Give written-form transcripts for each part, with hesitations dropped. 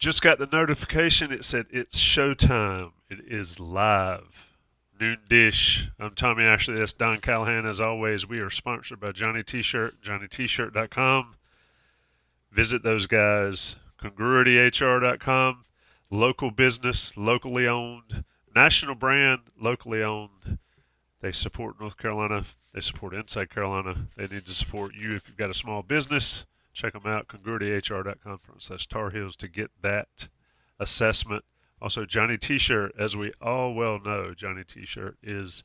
Just got the notification. It said it's showtime. It is live. Noon dish. I'm Tommy Ashley. That's Don Callahan. As always, we are sponsored by Johnny T-Shirt, JohnnyT-Shirt.com. Visit those guys. CongruityHR.com. Local business, locally owned. National brand, locally owned. They support North Carolina. They support Inside Carolina. They need to support you if you've got a small business. Check them out, congruityhr.com/Tar Heels to get that assessment. Also, Johnny T-Shirt, as we all well know, Johnny T-Shirt is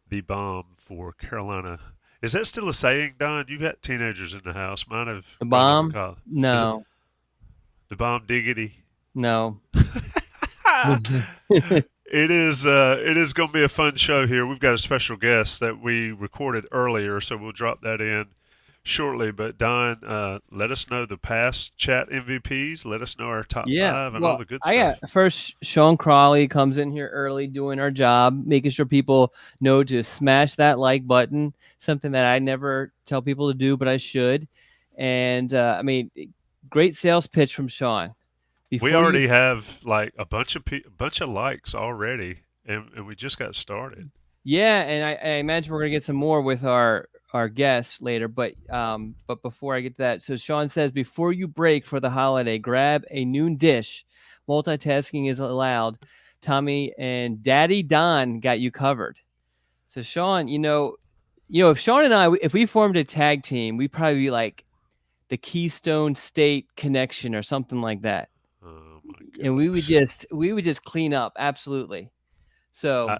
the bomb for Carolina. Is that still a saying, Don? You've got teenagers in the house. Mine have The gone off to bomb? college. Is it No, the bomb diggity? no. It is going to be a fun show here. We've got a special guest that we recorded earlier, so we'll drop that in shortly. But Don, let us know the past chat MVPs. Let us know our top Yeah. five and all Well, the good I stuff. got first Sean Crawley comes in here early doing our job, making sure people know to smash that like button, something that I never tell people to do, but I should. And I mean, great sales pitch from Sean. We Before you already have like a bunch of likes already, and we just got started. Yeah, and I imagine we're gonna get some more with our guests later. But before I get to that, so Sean says before you break for the holiday, grab a noon dish. Multitasking is allowed. Tommy and Daddy Don got you covered. So Sean, if Sean and I, if we formed a tag team, we'd probably be like the Keystone State Connection or something like that, Oh my and we would gosh. just clean up absolutely. So I,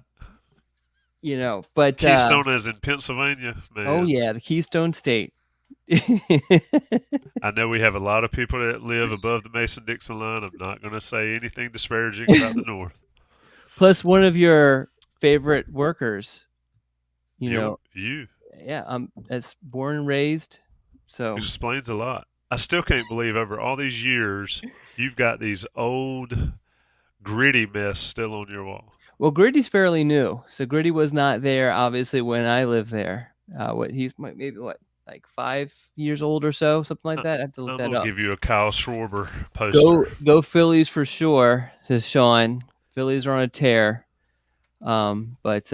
but Keystone is in Pennsylvania, oh man. yeah, the Keystone State. I know we have a lot of people that live above the Mason-Dixon line. I'm not going to say anything disparaging about the North. Plus one of your favorite workers, you know. You Yeah, that's born and raised. So explains a lot. I still can't believe over all these years you've got these old gritty mess still on your wall. well, Gritty's fairly new. So Gritty was not there obviously when I lived there. Maybe like 5 years old or so, something like I, that. I have to look I'm that gonna up. give you a Kyle Schwarber Go poster. go Phillies for sure, says Sean. Phillies are on a tear. But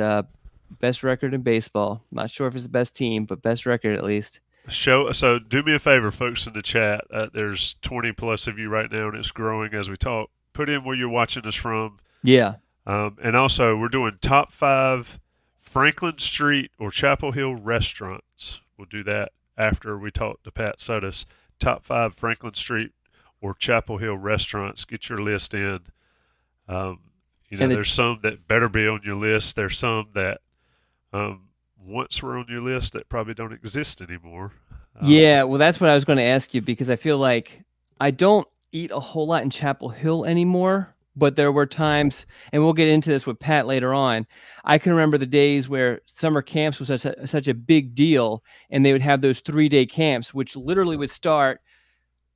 best record in baseball. Not sure if it's the best team, but best record at least. So do me a favor, folks in the chat. There's 20 plus of you right now, and it's growing as we talk. Put in where you're watching us from. Yeah. And also, we're doing top five Franklin Street or Chapel Hill restaurants. We'll do that after we talk to Pat Suddes. Top five Franklin Street or Chapel Hill restaurants. Get your list in. Um, And the there's some that better be on your list. There's some that once were on your list that probably don't exist anymore. Yeah, well, that's what I was going to ask you because I feel like I don't eat a whole lot in Chapel Hill anymore, but there were times, and we'll get into this with Pat later on. I can remember the days where summer camps was such a big deal, and they would have those 3-day camps, which literally would start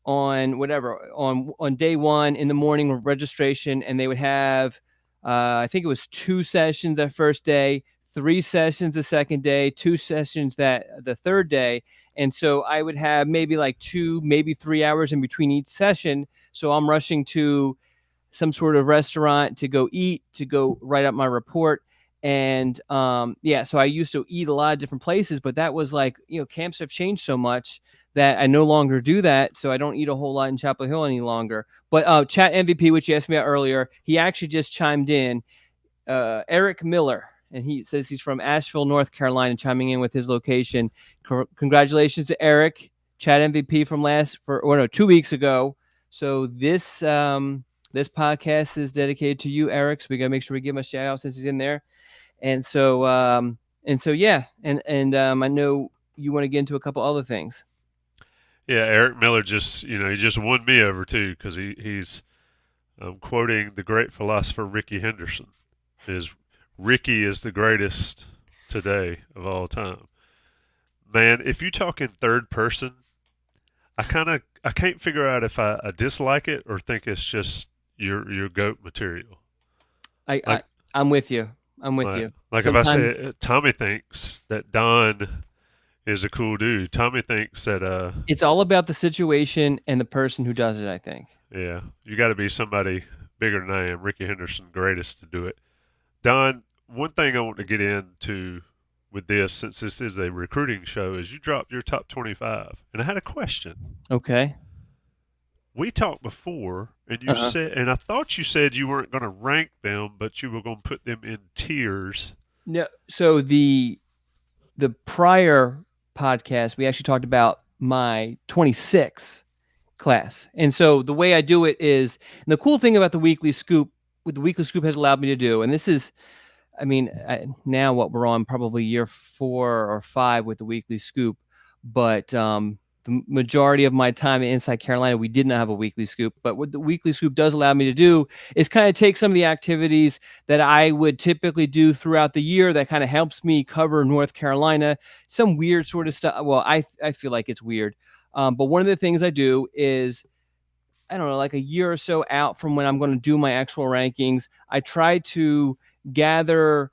on on day one in the morning with registration, and they would have, I think it was 2 sessions that first day, 3 sessions the second day, 2 sessions the third day. And so I would have maybe like 2, maybe 3 hours in between each session. So I'm rushing to some sort of restaurant to go eat, to go write up my report. And so I used to eat a lot of different places, but that was like, camps have changed so much that I no longer do that. So I don't eat a whole lot in Chapel Hill any longer. But chat MVP, which you asked me about earlier, he actually just chimed in, Eric Miller. And he says he's from Asheville, North Carolina, chiming in with his location. Congratulations to Eric, chat MVP from 2 weeks ago. So this podcast is dedicated to you, Eric. So we got to make sure we give him a shout out since he's in there. And so yeah, and I know you want to get into a couple other things. Yeah, Eric Miller he just won me over too because he's quoting the great philosopher Ricky Henderson. Ricky is the greatest today of all time. Man, if you talk in third person, I can't figure out if I dislike it or think it's just your goat material. I'm with you. I'm with you. Like if I say Tommy thinks that Don is a cool dude. Tommy thinks that it's all about the situation and the person who does it, I think. Yeah, you got to be somebody bigger than I am. Ricky Henderson, greatest to do it. Don, one thing I want to get into with this, since this is a recruiting show, is you dropped your top 25, and I had a question. Okay. We talked before, and you Uh-huh. said, and I thought you said you weren't going to rank them, but you were going to put them in tiers. No, so the prior podcast we actually talked about my 26 class. And so the way I do it is, and the cool thing about the weekly scoop, what the weekly scoop has allowed me to do, and this is, I mean, now what we're on probably year 4 or 5 with the weekly scoop, but the majority of my time in Inside Carolina, we did not have a weekly scoop. But what the weekly scoop does allow me to do is kind of take some of the activities that I would typically do throughout the year that kind of helps me cover North Carolina, some weird sort of stuff. Well, I feel like it's weird. But one of the things I do is, I don't know, like a year or so out from when I'm going to do my actual rankings, I try to gather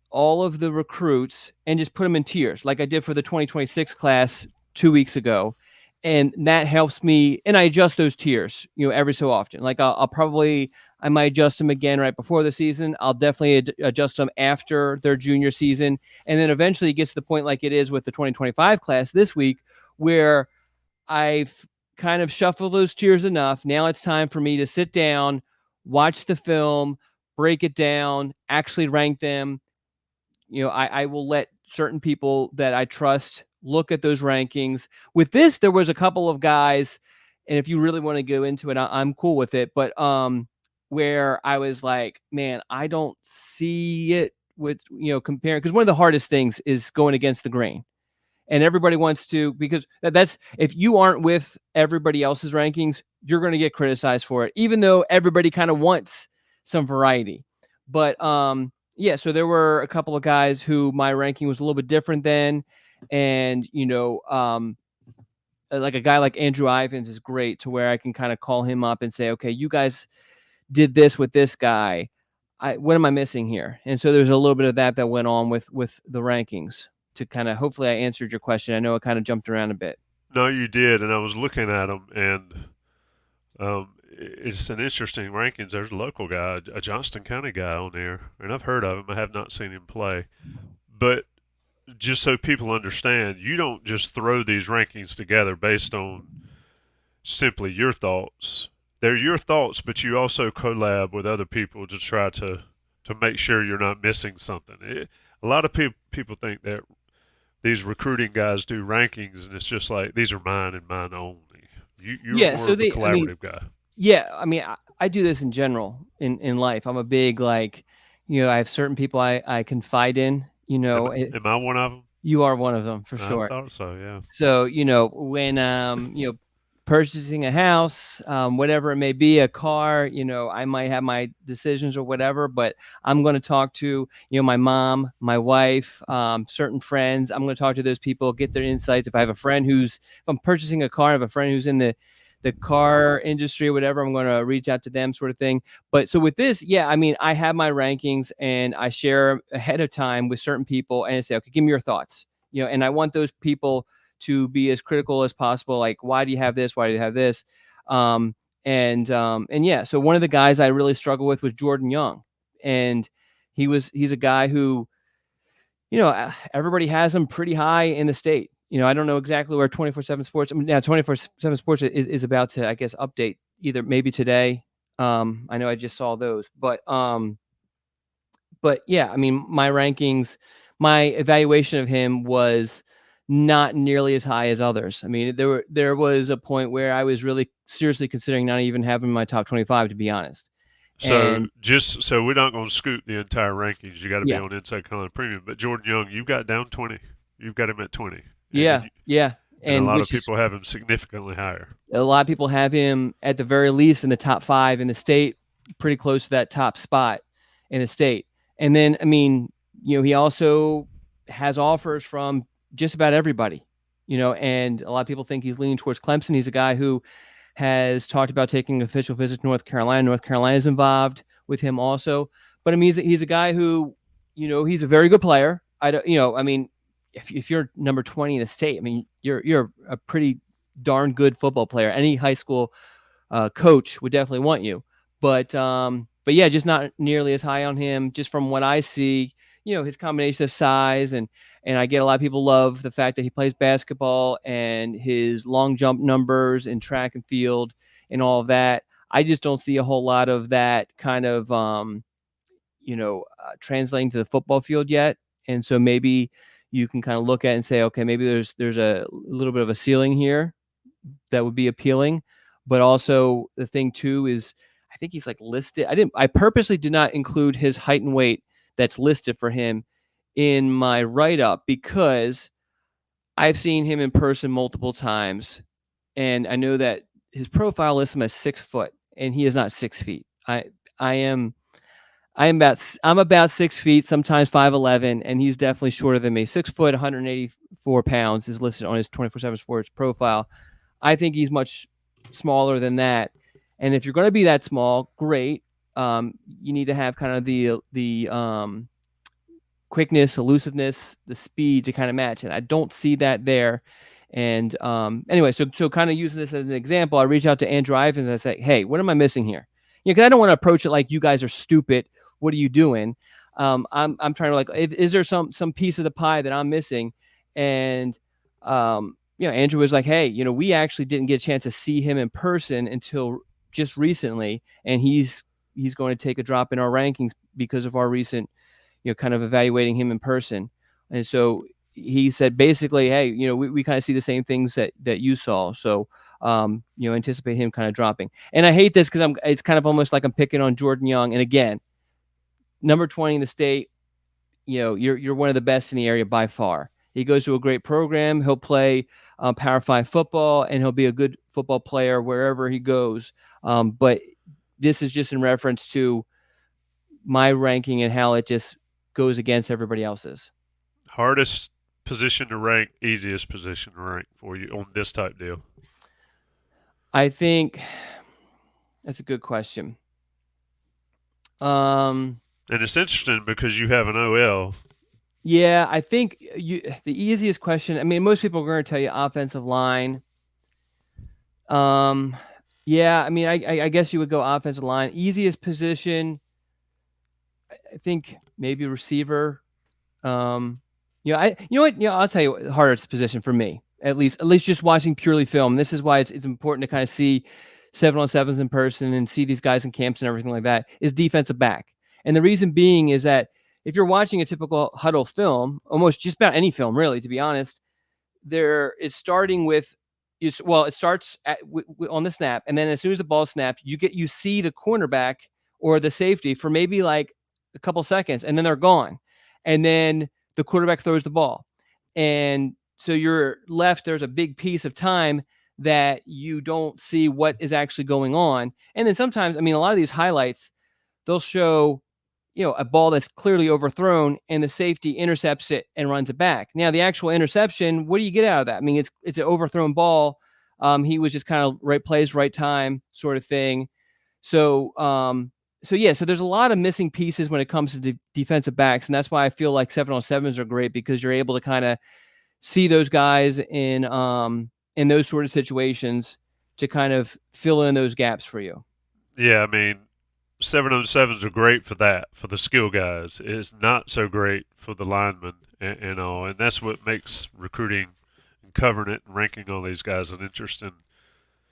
all of the recruits and just put them in tiers like I did for the 2026 class 2 weeks ago. And that helps me, and I adjust those tiers, every so often. Like I might adjust them again right before the season. I'll definitely adjust them after their junior season. And then eventually it gets to the point like it is with the 2025 class this week, where I've kind of shuffled those tiers enough. Now it's time for me to sit down, watch the film, break it down, actually rank them. I will let certain people that I trust look at those rankings. With this, there was a couple of guys, and if you really want to go into it, I'm cool with it. But where I was like, man, I don't see it with comparing, because one of the hardest things is going against the grain. And everybody wants to, because that's, if you aren't with everybody else's rankings, you're going to get criticized for it, even though everybody kind of wants some variety. But yeah, so there were a couple of guys who my ranking was a little bit different than, and like a guy like Andrew Ivins is great, to where I can kind of call him up and say, okay, you guys did this with this guy. What am I missing here? And so there's a little bit of that went on with the rankings, to kind of, hopefully I answered your question. I know it kind of jumped around a bit. No, you did, and I was looking at them, and it's an interesting rankings. There's a local guy, a Johnston County guy on there, and I've heard of him. I have not seen him play, but just so people understand, you don't just throw these rankings together based on simply your thoughts. They're your thoughts, but you also collab with other people to try to make sure you're not missing something. A lot of people think that these recruiting guys do rankings, and it's just like, these are mine and mine only. You're Yeah. more So of a collaborative guy. yeah, I mean, I do this in general in life. I'm a big, like, I have certain people I confide in, Am I one of them? you are one of them for I sure. thought so. Yeah. So, when, purchasing a house, whatever it may be, a car, I might have my decisions or whatever, but I'm going to talk to, my mom, my wife, certain friends. I'm going to talk to those people, get their insights. If I have a friend if I'm purchasing a car, I have a friend who's in the car industry or whatever, I'm going to reach out to them, sort of thing. But so with this, yeah, I mean, I have my rankings and I share ahead of time with certain people and I say, okay, give me your thoughts, and I want those people to be as critical as possible. Like, why do you have this? Why do you have this? And yeah, so one of the guys I really struggle with was Jordan Young. And he's a guy who, everybody has him pretty high in the state. I don't know exactly where 24/7 Sports. I mean, now 24/7 Sports is about to, I guess, update either maybe today. I know I just saw those, but yeah, I mean, my rankings, my evaluation of him was not nearly as high as others. I mean, there was a point where I was really seriously considering not even having my top 25, to be honest. So And just so we're not going to scoop the entire rankings, you got to be yeah, on Inside Carolina Premium. But Jordan Young, you've got down 20. You've got him at 20. yeah, yeah. And a And lot of which is, people have him significantly higher. a lot of people have him at the very least in the top 5 in the state, pretty close to that top spot in the state. And then, I mean, he also has offers from just about everybody, and a lot of people think he's leaning towards Clemson. He's a guy who has talked about taking an official visit to North Carolina. North Carolina is involved with him also. But I mean, he's a guy who, he's a very good player. I mean, if you're number 20 in the state, I mean, you're a pretty darn good football player. Any high school coach would definitely want you. But yeah, just not nearly as high on him. Just from what I see, his combination of size and I get a lot of people love the fact that he plays basketball and his long jump numbers in track and field and all of that. I just don't see a whole lot of that kind of translating to the football field yet. And so maybe you can kind of look at it and say, okay, maybe there's a little bit of a ceiling here that would be appealing. But also the thing too is I think he's like listed. I purposely did not include his height and weight that's listed for him in my write-up because I've seen him in person multiple times. And I know that his profile lists him as 6 foot and he is not 6 feet. I'm about 6 feet, sometimes 5'11", and he's definitely shorter than me. 6 foot, 184 pounds is listed on his 24/7 Sports profile. I think he's much smaller than that. And if you're going to be that small, great. You need to have kind of the quickness, elusiveness, the speed to kind of match. And I don't see that there. And anyway, so kind of using this as an example, I reach out to Andrew Ivins and I say, hey, what am I missing here? Because I don't want to approach it like you guys are stupid. What are you doing? I'm trying to like, is there some piece of the pie that I'm missing? And Andrew was like, hey, we actually didn't get a chance to see him in person until just recently, and he's going to take a drop in our rankings because of our recent, kind of evaluating him in person. And so he said basically, hey, we kind of see the same things that you saw. So, anticipate him kind of dropping. And I hate this because it's kind of almost like I'm picking on Jordan Young. And again, number 20 in the state, you're one of the best in the area by far. He goes to a great program. He'll play Power 5 football, and he'll be a good football player wherever he goes. But this is just in reference to my ranking and how it just goes against everybody else's. Hardest position to rank, easiest position to rank for you on this type deal? I think that's a good question. And it's interesting because you have an OL. Yeah, I think the easiest question. I mean, most people are going to tell you offensive line. Yeah, I mean, I guess you would go offensive line. Easiest position, I think maybe receiver. I'll tell you what, hardest position for me, at least just watching purely film. This is why it's important to kind of see 7-on-7s in person and see these guys in camps and everything like that, is defensive back. And the reason being is that if you're watching a typical huddle film, almost just about any film, really, to be honest, it's starting with, it starts on the snap, and then as soon as the ball snapped, you see the cornerback or the safety for maybe like a couple seconds, and then they're gone, and then the quarterback throws the ball, and so you're left. There's a big piece of time that you don't see what is actually going on, and then sometimes, I mean, a lot of these highlights, they'll show a ball that's clearly overthrown and the safety intercepts it and runs it back. Now, the actual interception, what do you get out of that? I mean, it's an overthrown ball. He was just kind of right place, right time sort of thing. So there's a lot of missing pieces when it comes to defensive backs. And that's why I feel like 7-on-7s are great, because you're able to kind of see those guys in those sort of situations to kind of fill in those gaps for you. Yeah, I mean, 7-on-7s are great for that, for the skill guys. It's not so great for the linemen and all. And that's what makes recruiting and covering it and ranking all these guys an interesting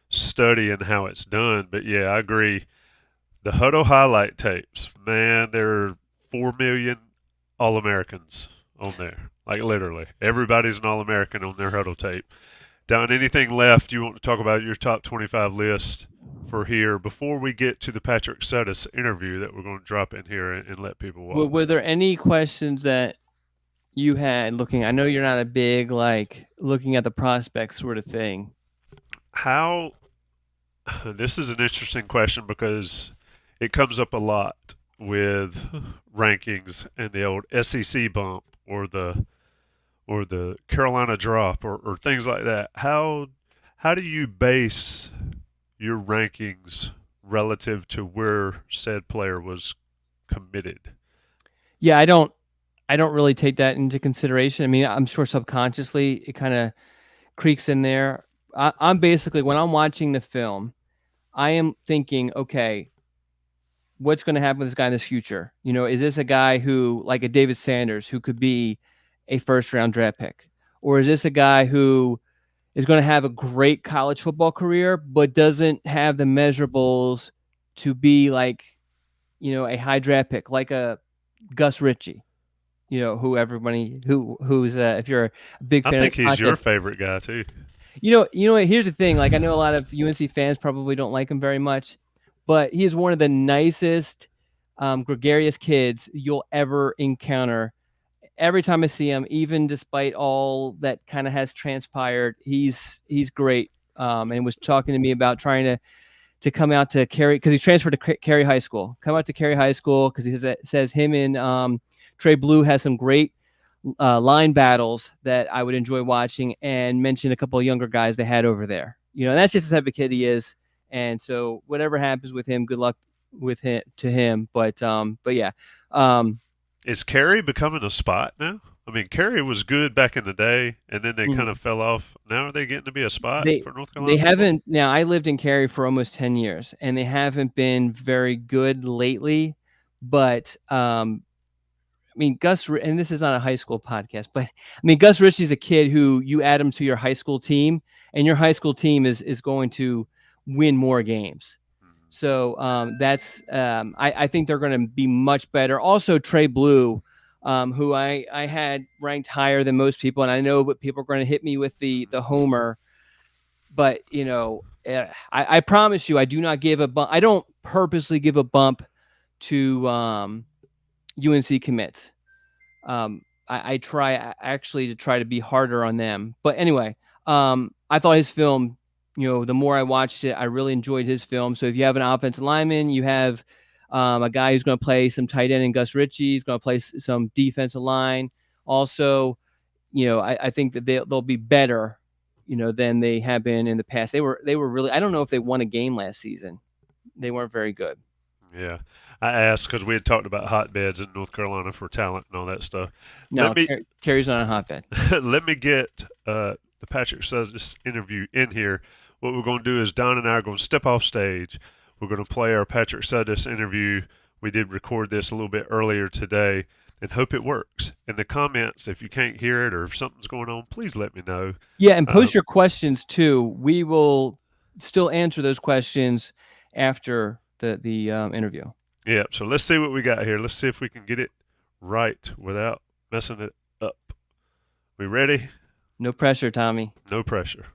study in how it's done. But yeah, I agree. The huddle highlight tapes, man, there are 4 million All-Americans on there. Like literally, everybody's an All-American on their huddle tape. Don, anything left you want to talk about your top 25 list for here before we get to the Patrick Suddes interview that we're going to drop in here and let people watch? Were there any questions that you had looking? I know you're not a big like looking at the prospects sort of thing. This is an interesting question because it comes up a lot with rankings and the old SEC bump or the Carolina drop or things like that. How do you base your rankings relative to where said player was committed? Yeah, I don't really take that into consideration. I mean, I'm sure subconsciously it kind of creaks in there. I'm basically, when I'm watching the film, I am thinking, okay, what's going to happen with this guy in this future? Is this a guy who, like a David Sanders, who could be a first round draft pick? Or is this a guy who is going to have a great college football career, but doesn't have the measurables to be like, a high draft pick, like a Gus Ritchie, who everybody who's if you're a big I fan of think this he's your podcast. favorite guy too. What, here's the thing. Like, I know a lot of UNC fans probably don't like him very much, but he is one of the nicest, gregarious kids you'll ever encounter. Every time I see him, even despite all that kind of has transpired, he's great. And was talking to me about trying to come out to Cary, because he's transferred to Cary High School. Come out to Cary High School because he says him and Trey Blue has some great line battles that I would enjoy watching, and mention a couple of younger guys they had over there. That's just the type of kid he is. And so whatever happens with him, good luck with him to him. But yeah. Is Cary becoming a spot now? I mean, Cary was good back in the day, and then they kind of fell off. Now are they getting to be a spot for North Carolina? They haven't. Now, I lived in Cary for almost 10 years, and they haven't been very good lately. But I mean, and this is not a high school podcast, but I mean, Gus Ritchie's a kid who you add him to your high school team, and your high school team is going to win more games. So that's I think they're going to be much better. Also, Trey Blue, who I had ranked higher than most people, and I know but people are going to hit me with the homer, but I promise you, I do not give a bump. I don't purposely give a bump to UNC commits. I try actually to be harder on them. But anyway, I thought his film, the more I watched it, I really enjoyed his film. So if you have an offensive lineman, you have a guy who's going to play some tight end in Gus Ritchie, he's going to play some defensive line. Also, I think that they'll be better, than they have been in the past. They were really, I don't know if they won a game last season. They weren't very good. Yeah. I asked because we had talked about hotbeds in North Carolina for talent and all that stuff. No, Cary's not a hotbed. Let me get the Patrick Suddes interview in here. What we're going to do is Don and I are going to step off stage. We're going to play our Patrick Suddes interview. We did record this a little bit earlier today and hope it works. In the comments, if you can't hear it or if something's going on, please let me know. Yeah, and post your questions too. We will still answer those questions after the interview. Yeah, so let's see what we got here. Let's see if we can get it right without messing it up. We ready? No pressure, Tommy. No pressure.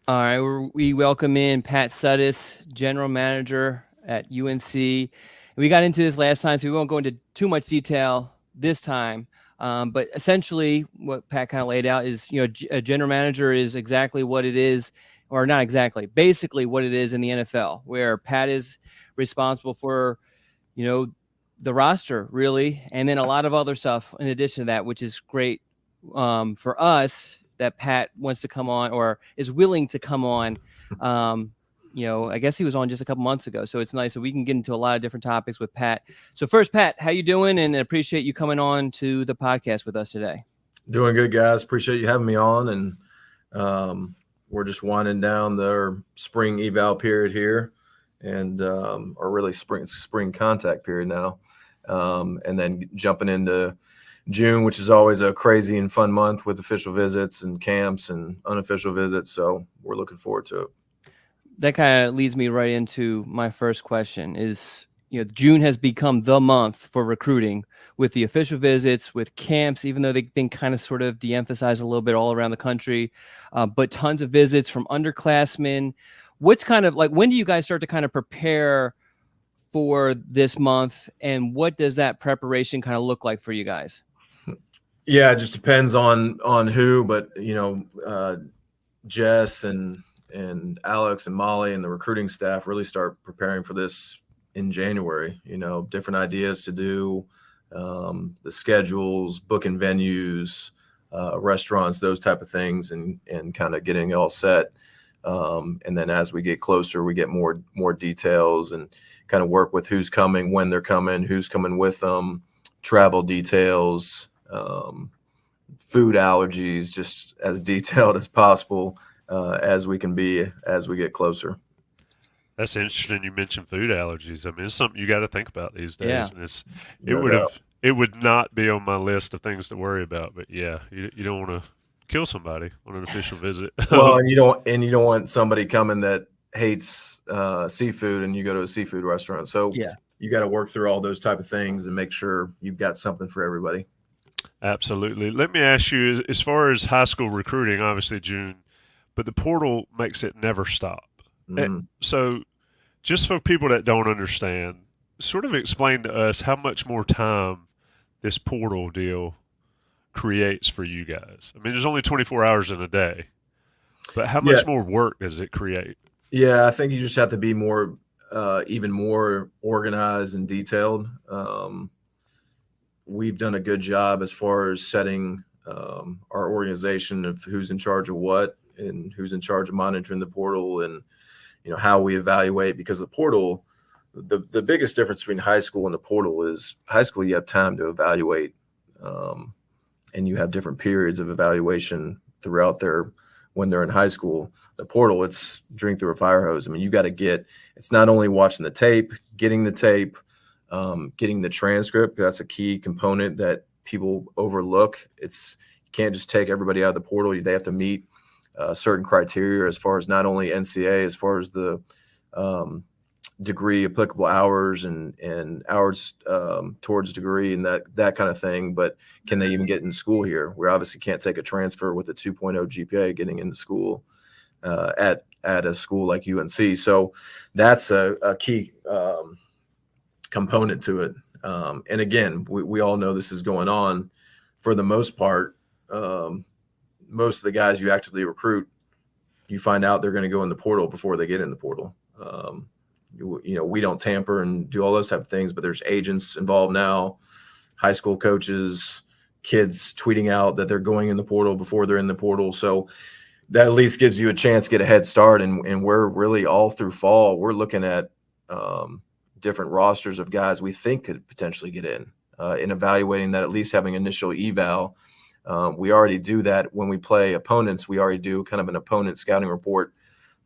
All right, we welcome in Pat Suddes, general manager at UNC. We got into this last time, so we won't go into too much detail this time. But essentially, what Pat kind of laid out is, a general manager is exactly what it is, or not exactly, basically what it is in the NFL, where Pat is responsible for, the roster, really, and then a lot of other stuff in addition to that, which is great for us that Pat wants to come on or is willing to come on. I guess he was on just a couple months ago, so it's nice that we can get into a lot of different topics with Pat. So first, Pat, how you doing? And I appreciate you coming on to the podcast with us today. Doing good, guys. Appreciate you having me on. And we're just winding down the spring eval period here. And or really spring contact period now, and then jumping into June, which is always a crazy and fun month with official visits and camps and unofficial visits. So we're looking forward to it. That kind of leads me right into my first question is, June has become the month for recruiting with the official visits, with camps, even though they've been kind of sort of de-emphasized a little bit all around the country, but tons of visits from underclassmen. What's kind of like, when do you guys start to kind of prepare for this month, and what does that preparation kind of look like for you guys? Yeah, it just depends on who, but Jess and Alex and Molly and the recruiting staff really start preparing for this in January. Different ideas to do, the schedules, booking venues, restaurants, those type of things, and kind of getting it all set. And then as we get closer, we get more details and kind of work with who's coming, when they're coming, who's coming with them, travel details, food allergies, just as detailed as possible as we can be as we get closer. That's interesting. You mentioned food allergies. I mean, it's something you got to think about these days, Yeah. and No doubt. it would not be on my list of things to worry about. But yeah, you don't want to kill somebody on an official visit. Well, and you don't want somebody coming that hates seafood, and you go to a seafood restaurant. So Yeah. you got to work through all those type of things and make sure you've got something for everybody. Absolutely. Let me ask you, as far as high school recruiting, obviously June, but the portal makes it never stop. Mhm. So, just for people that don't understand, sort of explain to us how much more time this portal deal creates for you guys. I mean, there's only 24 hours in a day, but how Yeah, much more work does it create? yeah. I think you just have to be more, even more organized and detailed. We've done a good job as far as setting our organization of who's in charge of what and who's in charge of monitoring the portal, and how we evaluate, because the portal, the biggest difference between high school and the portal is high school you have time to evaluate, and you have different periods of evaluation throughout their when they're in high school. The portal, it's drink through a fire hose. I mean, you got to it's not only watching the tape, getting the tape, getting the transcript. That's a key component that people overlook. You can't just take everybody out of the portal. They have to meet certain criteria as far as not only NCA, as far as the degree, applicable hours, and hours towards degree, and that kind of thing. But can they even get in school here? We obviously can't take a transfer with a 2.0 GPA getting into school at a school like UNC. So that's a key component to it. And again, we all know this is going on. For the most part, most of the guys you actively recruit, you find out they're going to go in the portal before they get in the portal. We don't tamper and do all those type of things, but there's agents involved now, high school coaches, kids tweeting out that they're going in the portal before they're in the portal. So that at least gives you a chance to get a head start. And we're really all through fall, we're looking at different rosters of guys we think could potentially get in evaluating that, at least having initial eval. We already do that when we play opponents. We already do kind of an opponent scouting report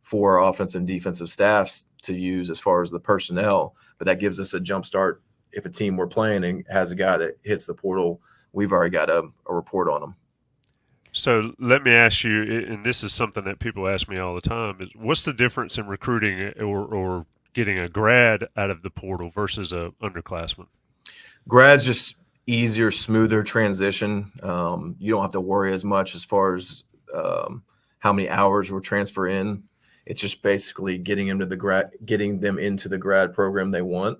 for our offensive and defensive staffs to use as far as the personnel, but that gives us a jump start. If a team we're playing and has a guy that hits the portal, we've already got a report on them. So let me ask you, and this is something that people ask me all the time, is what's the difference in recruiting or getting a grad out of the portal versus a underclassman? Grad's just easier, smoother transition. You don't have to worry as much as far as how many hours we'll transfer in. It's just basically getting them into the grad program they want.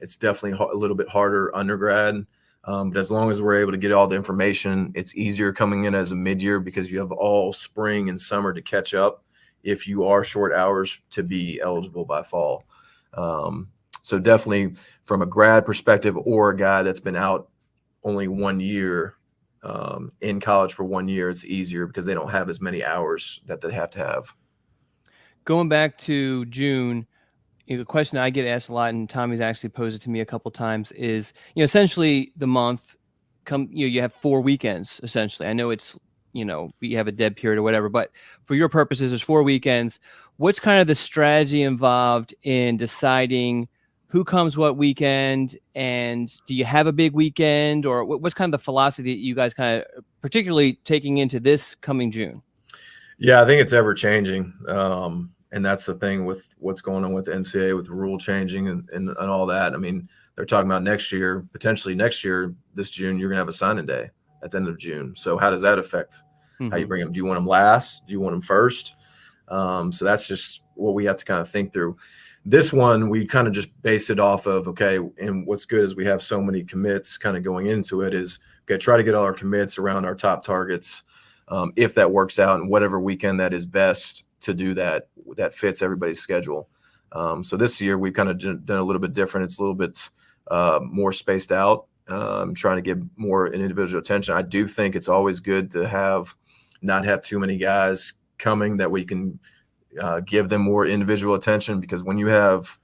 It's definitely a little bit harder undergrad, but as long as we're able to get all the information, it's easier coming in as a mid-year because you have all spring and summer to catch up if you are short hours to be eligible by fall. So definitely from a grad perspective, or a guy that's been out only 1 year in college for 1 year, it's easier because they don't have as many hours that they have to have. Going back to June, the question I get asked a lot, and Tommy's actually posed it to me a couple times, is essentially the month you have 4 weekends essentially. I know it's you have a dead period or whatever, but for your purposes, there's 4 weekends. What's kind of the strategy involved in deciding who comes what weekend, and do you have a big weekend, or what's kind of the philosophy that you guys kind of particularly taking into this coming June? Yeah, I think it's ever changing. And that's the thing with what's going on with the NCAA, with the rule changing and all that. I mean, they're talking about potentially next year, this June, you're going to have a signing day at the end of June. So how does that affect how you bring them? Do you want them last? Do you want them first? So that's just what we have to kind of think through. This one, we kind of just base it off of, okay, and what's good is we have so many commits kind of going into it is, okay, try to get all our commits around our top targets. If that works out, and whatever weekend that is best to do that fits everybody's schedule. So this year we've kind of done a little bit different. It's a little bit more spaced out, trying to give more individual attention. I do think it's always good to not have too many guys coming, that we can give them more individual attention, because when you have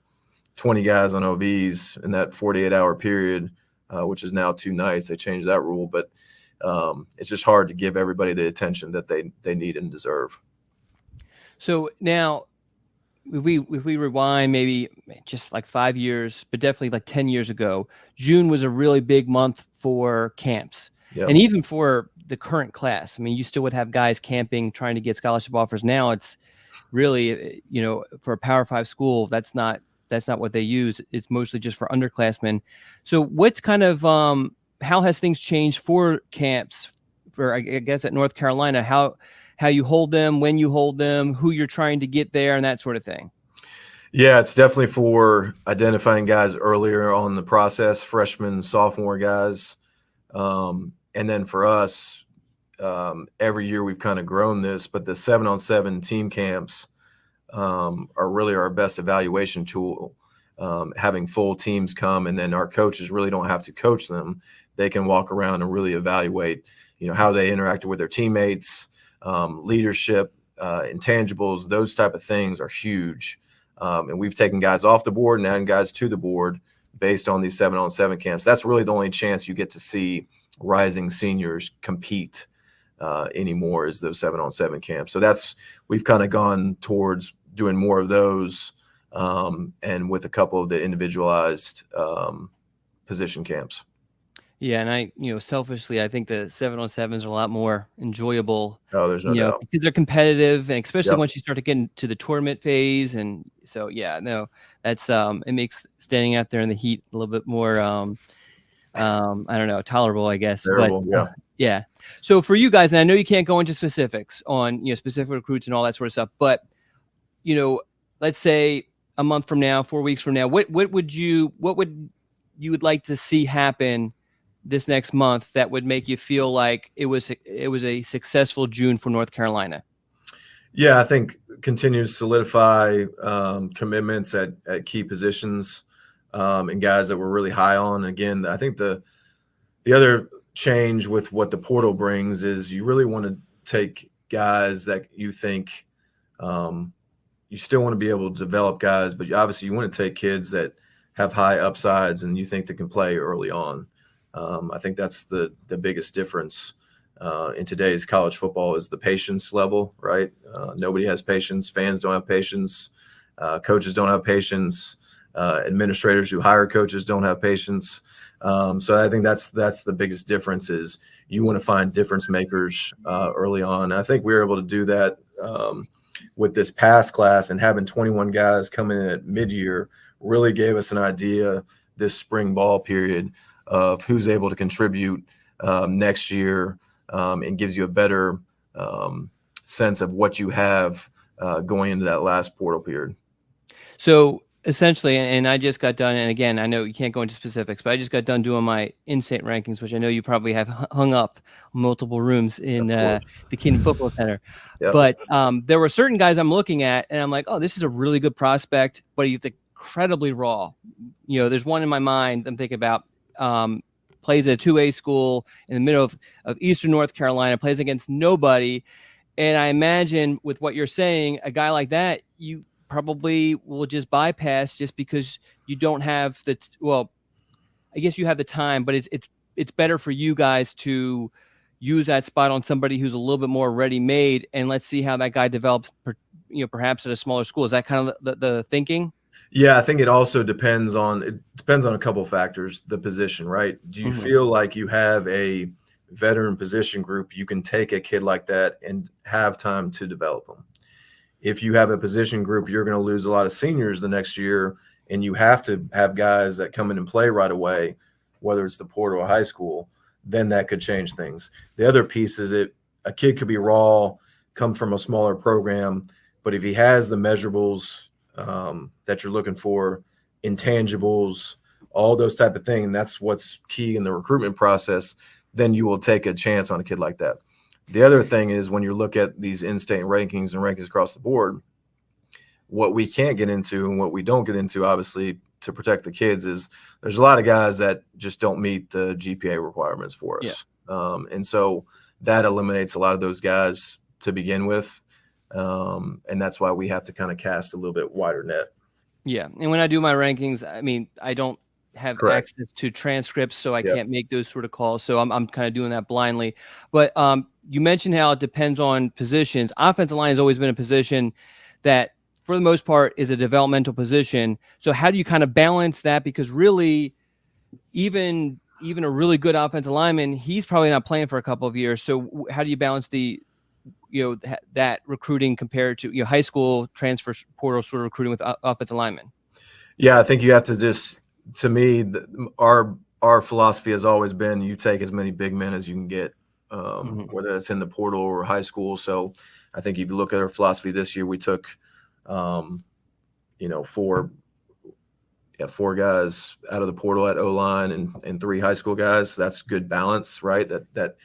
20 guys on OVs in that 48-hour period, which is now 2 nights, they changed that rule, but it's just hard to give everybody the attention that they need and deserve. So now, if we rewind maybe just like 5 years, but definitely like 10 years ago, June was a really big month for camps. Yep. And even for the current class. I mean, you still would have guys camping, trying to get scholarship offers. Now it's really, for a Power 5 school, that's not what they use. It's mostly just for underclassmen. So what's kind of, how has things changed for camps for, I guess, at North Carolina, how you hold them, when you hold them, who you're trying to get there, and that sort of thing? Yeah, it's definitely for identifying guys earlier on the process, freshmen, sophomore guys. And then for us, every year we've kind of grown this, but the 7-on-7 team camps are really our best evaluation tool. Having full teams come, and then our coaches really don't have to coach them. They can walk around and really evaluate, how they interacted with their teammates, leadership, intangibles. Those type of things are huge. And we've taken guys off the board and adding guys to the board based on these 7-on-7 camps. That's really the only chance you get to see rising seniors compete anymore, is those 7-on-7 camps. So we've kind of gone towards doing more of those, and with a couple of the individualized position camps. Yeah, and I, selfishly, I think the 7-on-7s are a lot more enjoyable. Oh, there's no doubt. Because they're competitive, and especially Yep. once you start to get into the tournament phase. And so, yeah, no, that's it makes standing out there in the heat a little bit more, I don't know, tolerable, I guess. Terrible, but yeah. So for you guys, and I know you can't go into specifics on specific recruits and all that sort of stuff, but let's say a month from now, 4 weeks from now, what would you would like to see happen this next month that would make you feel like it was a successful June for North Carolina? Yeah, I think continue to solidify commitments at key positions, and guys that we're really high on. Again, I think the other change with what the portal brings is you really want to take guys that you think you still want to be able to develop guys, but obviously you want to take kids that have high upsides and you think they can play early on. I think that's the biggest difference in today's college football is the patience level, right? Nobody has patience. Fans don't have patience. Coaches don't have patience. Administrators who hire coaches don't have patience. So I think that's the biggest difference is you want to find difference makers early on. And I think we were able to do that with this past class, and having 21 guys come in at mid-year really gave us an idea this spring ball period of who's able to contribute next year, and gives you a better sense of what you have going into that last portal period. So essentially, and I just got done, and again, I know you can't go into specifics, but I just got done doing my in-state rankings, which I know you probably have hung up multiple rooms in the Keenan Football Center. Yep. But there were certain guys I'm looking at, and I'm like, oh, this is a really good prospect, but he's incredibly raw. There's one in my mind I'm thinking about. Plays at a 2A school in the middle of Eastern North Carolina, plays against nobody. And I imagine with what you're saying, a guy like that, you probably will just bypass just because you don't have I guess you have the time, but it's better for you guys to use that spot on somebody who's a little bit more ready-made, and let's see how that guy develops, perhaps at a smaller school. Is that kind of the thinking? Yeah, I think it also depends on a couple of factors. The position, right? Do you feel like you have a veteran position group you can take a kid like that and have time to develop them? If you have a position group, you're going to lose a lot of seniors the next year, and you have to have guys that come in and play right away, whether it's the portal or high school, then that could change things. The other piece is a kid could be raw, come from a smaller program, but if he has the measurables that you're looking for, intangibles, all those type of things, that's what's key in the recruitment process, then you will take a chance on a kid like that. The other thing is when you look at these in-state rankings and rankings across the board, what we can't get into and what we don't get into, obviously, to protect the kids is there's a lot of guys that just don't meet the GPA requirements for us. Yeah. And so that eliminates a lot of those guys to begin with. And that's why we have to kind of cast a little bit wider net. Yeah. And when I do my rankings, I mean, I don't have access to transcripts, so I can't make those sort of calls. So I'm kind of doing that blindly. But you mentioned how it depends on positions. Offensive line has always been a position that for the most part, is a developmental position. So how do you kind of balance that? Because really, even a really good offensive lineman, he's probably not playing for a couple of years. So how do you balance the, that recruiting compared to, high school transfer portal sort of recruiting with offensive linemen? Yeah, I think you have to just, to me, our philosophy has always been you take as many big men as you can get, whether it's in the portal or high school. So I think if you look at our philosophy this year, we took, four guys out of the portal at O-line and 3 high school guys. So that's good balance, right? That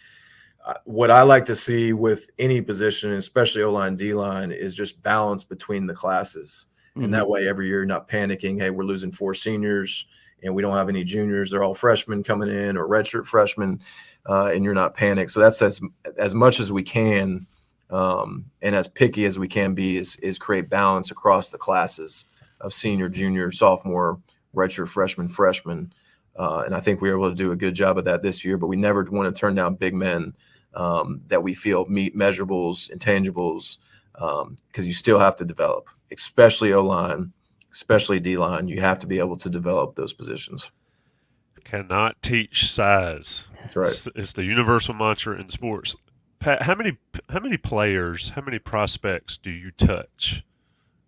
what I like to see with any position, especially O-line, D-line, is just balance between the classes. And that way, every year you're not panicking. Hey, we're losing 4 seniors and we don't have any juniors. They're all freshmen coming in or redshirt freshmen, and you're not panicked. So that's as much as we can, and as picky as we can be, is create balance across the classes of senior, junior, sophomore, redshirt freshman. And I think we were able to do a good job of that this year. But we never want to turn down big men that we feel meet measurables, intangibles, because you still have to develop, especially O-line, especially D-line. You have to be able to develop those positions. Cannot teach size. That's right. It's the universal mantra in sports. Pat, how many players, how many prospects do you touch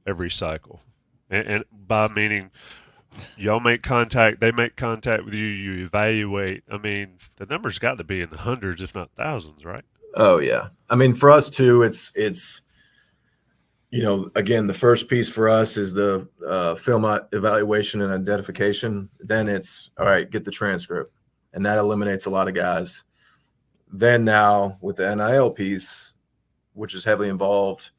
every cycle? And by meaning y'all make contact, they make contact with you, you evaluate. I mean, the number's got to be in the hundreds, if not thousands, right? Oh, yeah. I mean, for us too, it's again, the first piece for us is the film evaluation and identification. Then it's, all right, get the transcript. And that eliminates a lot of guys. Then now with the NIL piece, which is heavily involved,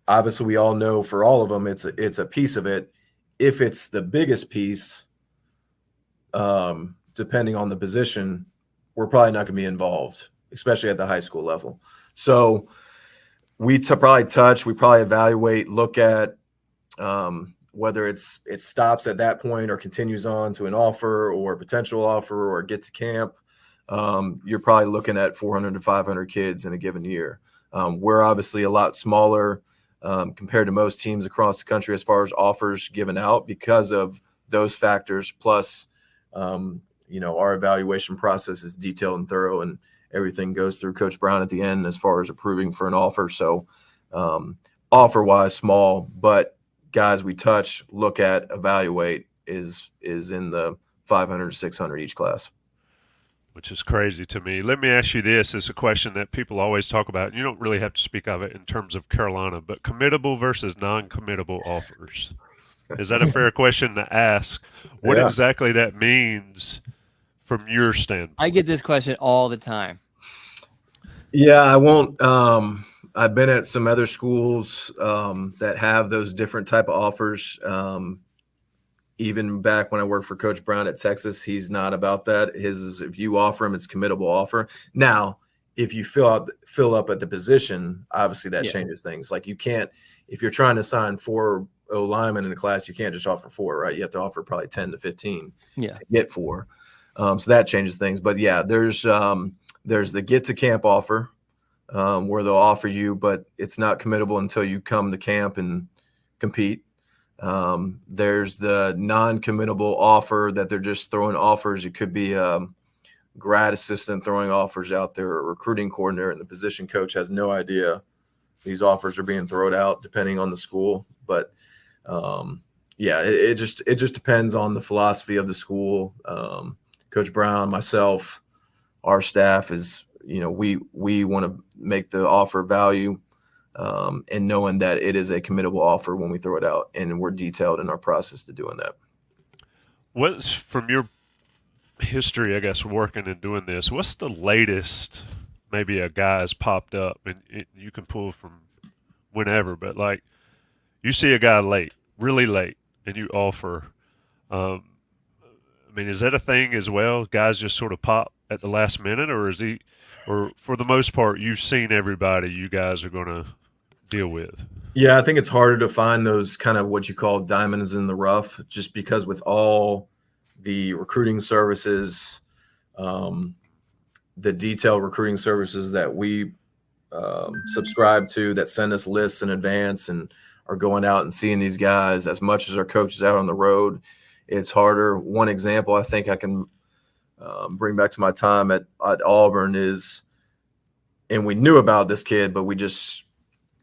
obviously we all know for all of them, it's a piece of it. If it's the biggest piece, depending on the position, we're probably not going to be involved, especially at the high school level. So we probably evaluate, look at whether it stops at that point or continues on to an offer or a potential offer or get to camp. You're probably looking at 400 to 500 kids in a given year. We're obviously a lot smaller compared to most teams across the country as far as offers given out because of those factors. Plus, our evaluation process is detailed and thorough, and everything goes through Coach Brown at the end as far as approving for an offer. So offer-wise, small, but guys we touch, look at, evaluate is in the 500 to 600 each class. Which is crazy to me. Let me ask you this. It's a question that people always talk about, and you don't really have to speak of it in terms of Carolina, but committable versus non-committable offers. Is that a fair question to ask? What exactly that means from your standpoint? I get this question all the time. Yeah, I won't. I've been at some other schools that have those different type of offers. Even back when I worked for Coach Brown at Texas, he's not about that. His is, if you offer him, it's committable offer. Now, if you fill up at the position, obviously that changes things. Like you can't, if you're trying to sign 4 O linemen in the class, you can't just offer 4, right? You have to offer probably 10 to 15 to get 4. So that changes things. But yeah, there's the get to camp offer where they'll offer you, but it's not committable until you come to camp and compete. There's the non-committable offer that they're just throwing offers. It could be a grad assistant throwing offers out there, a recruiting coordinator, and the position coach has no idea these offers are being thrown out depending on the school. But it just depends on the philosophy of the school. Coach Brown, myself, our staff is, we want to make the offer value. And knowing that it is a committable offer when we throw it out, and we're detailed in our process to doing that. What's, from your history, I guess, working and doing this, what's the latest maybe a guy's popped up, and you can pull from whenever, but like you see a guy late, really late, and you offer, is that a thing as well? Guys just sort of pop at the last minute, or for the most part, you've seen everybody you guys are going to deal with? Yeah, I think it's harder to find those kind of what you call diamonds in the rough, just because with all the recruiting services, the detailed recruiting services that we subscribe to that send us lists in advance and are going out and seeing these guys as much as our coaches out on the road. It's harder. One example I think I can bring back to my time at Auburn is, and we knew about this kid, but we just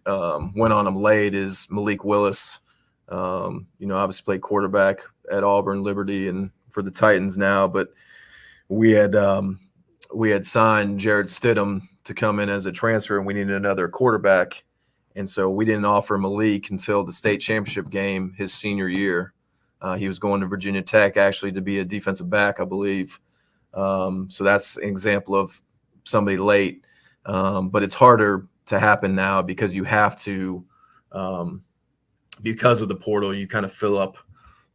went on him late, is Malik Willis. Obviously played quarterback at Auburn, Liberty, and for the Titans now. But we had signed Jared Stidham to come in as a transfer, and we needed another quarterback. And so we didn't offer Malik until the state championship game his senior year. He was going to Virginia Tech actually to be a defensive back, I believe. So that's an example of somebody late. But it's harder to happen now because you have to, because of the portal, you kind of fill up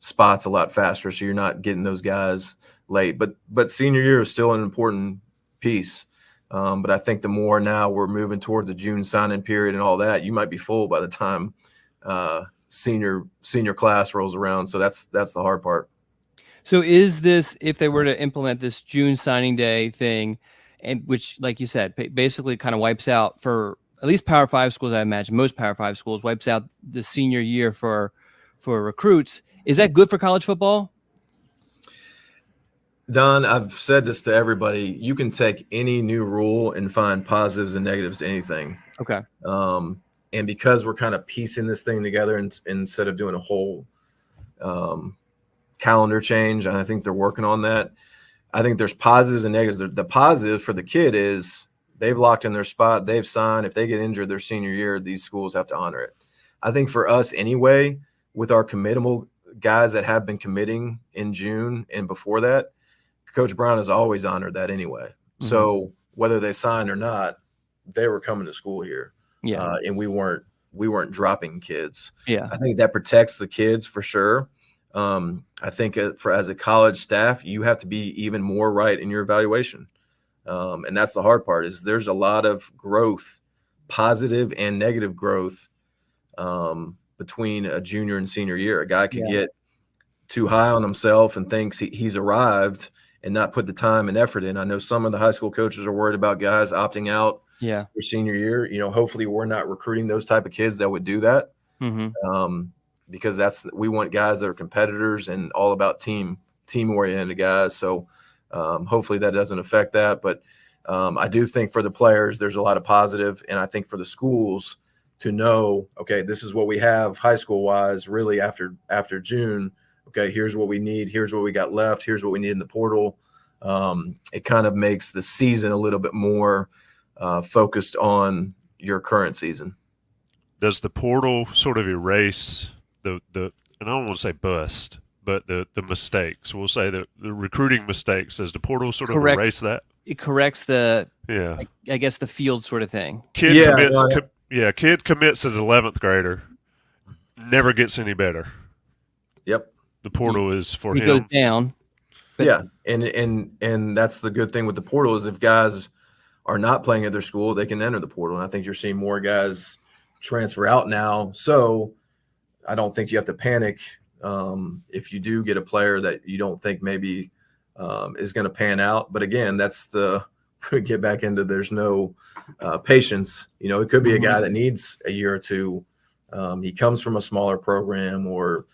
spots a lot faster. So you're not getting those guys late. But senior year is still an important piece. But I think the more now we're moving towards the June sign-in period and all that, you might be full by the time senior class rolls around. So that's the hard part. So is this, if they were to implement this June signing day thing, and which, like you said, basically kind of wipes out, for at least Power 5 schools, I imagine most Power 5 schools, wipes out the senior year for recruits, is that good for college football? Don, I've said this to everybody. You can take any new rule and find positives and negatives to anything. Okay. And because we're kind of piecing this thing together instead of doing a whole calendar change, and I think they're working on that. I think there's positives and negatives. The positive for the kid is they've locked in their spot. They've signed. If they get injured their senior year, these schools have to honor it. I think for us anyway, with our committable guys that have been committing in June and before that, Coach Brown has always honored that anyway. Mm-hmm. So whether they signed or not, they were coming to school here. Yeah. And we weren't dropping kids. Yeah. I think that protects the kids for sure. I think as a college staff, you have to be even more right in your evaluation. And that's the hard part, is there's a lot of growth, positive and negative growth, between a junior and senior year. A guy could get too high on himself and thinks he's arrived and not put the time and effort in. I know some of the high school coaches are worried about guys opting out their senior year. Hopefully we're not recruiting those type of kids that would do that. Mm-hmm. Because we want guys that are competitors and all about team oriented guys. So hopefully that doesn't affect that. But I do think for the players, there's a lot of positive. And I think for the schools to know, okay, this is what we have high school wise, really after June. Okay, here's what we need. Here's what we got left. Here's what we need in the portal. It kind of makes the season a little bit more focused on your current season. Does the portal sort of erase the and I don't want to say bust, but the mistakes? We'll say the recruiting mistakes. Does the portal sort of erase that? It corrects I guess the field sort of thing. Kid commits as 11th grader, never gets any better. Yep. The portal is for him. He goes down. Yeah, and that's the good thing with the portal, is if guys are not playing at their school, they can enter the portal. And I think you're seeing more guys transfer out now. So I don't think you have to panic if you do get a player that you don't think maybe is going to pan out. But again, we get back into there's no patience. It could be a guy that needs a year or two. He comes from a smaller program or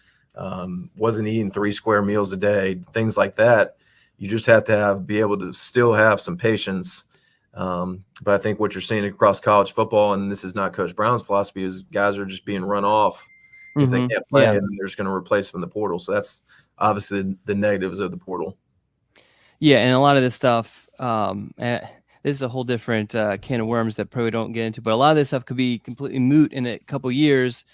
wasn't eating 3 square meals a day, things like that. You just have to be able to still have some patience. But I think what you're seeing across college football, and this is not Coach Brown's philosophy, is guys are just being run off. If they can't play, and they're just going to replace them in the portal. So that's obviously the negatives of the portal. Yeah, and a lot of this stuff, this is a whole different can of worms that probably don't get into, but a lot of this stuff could be completely moot in a couple years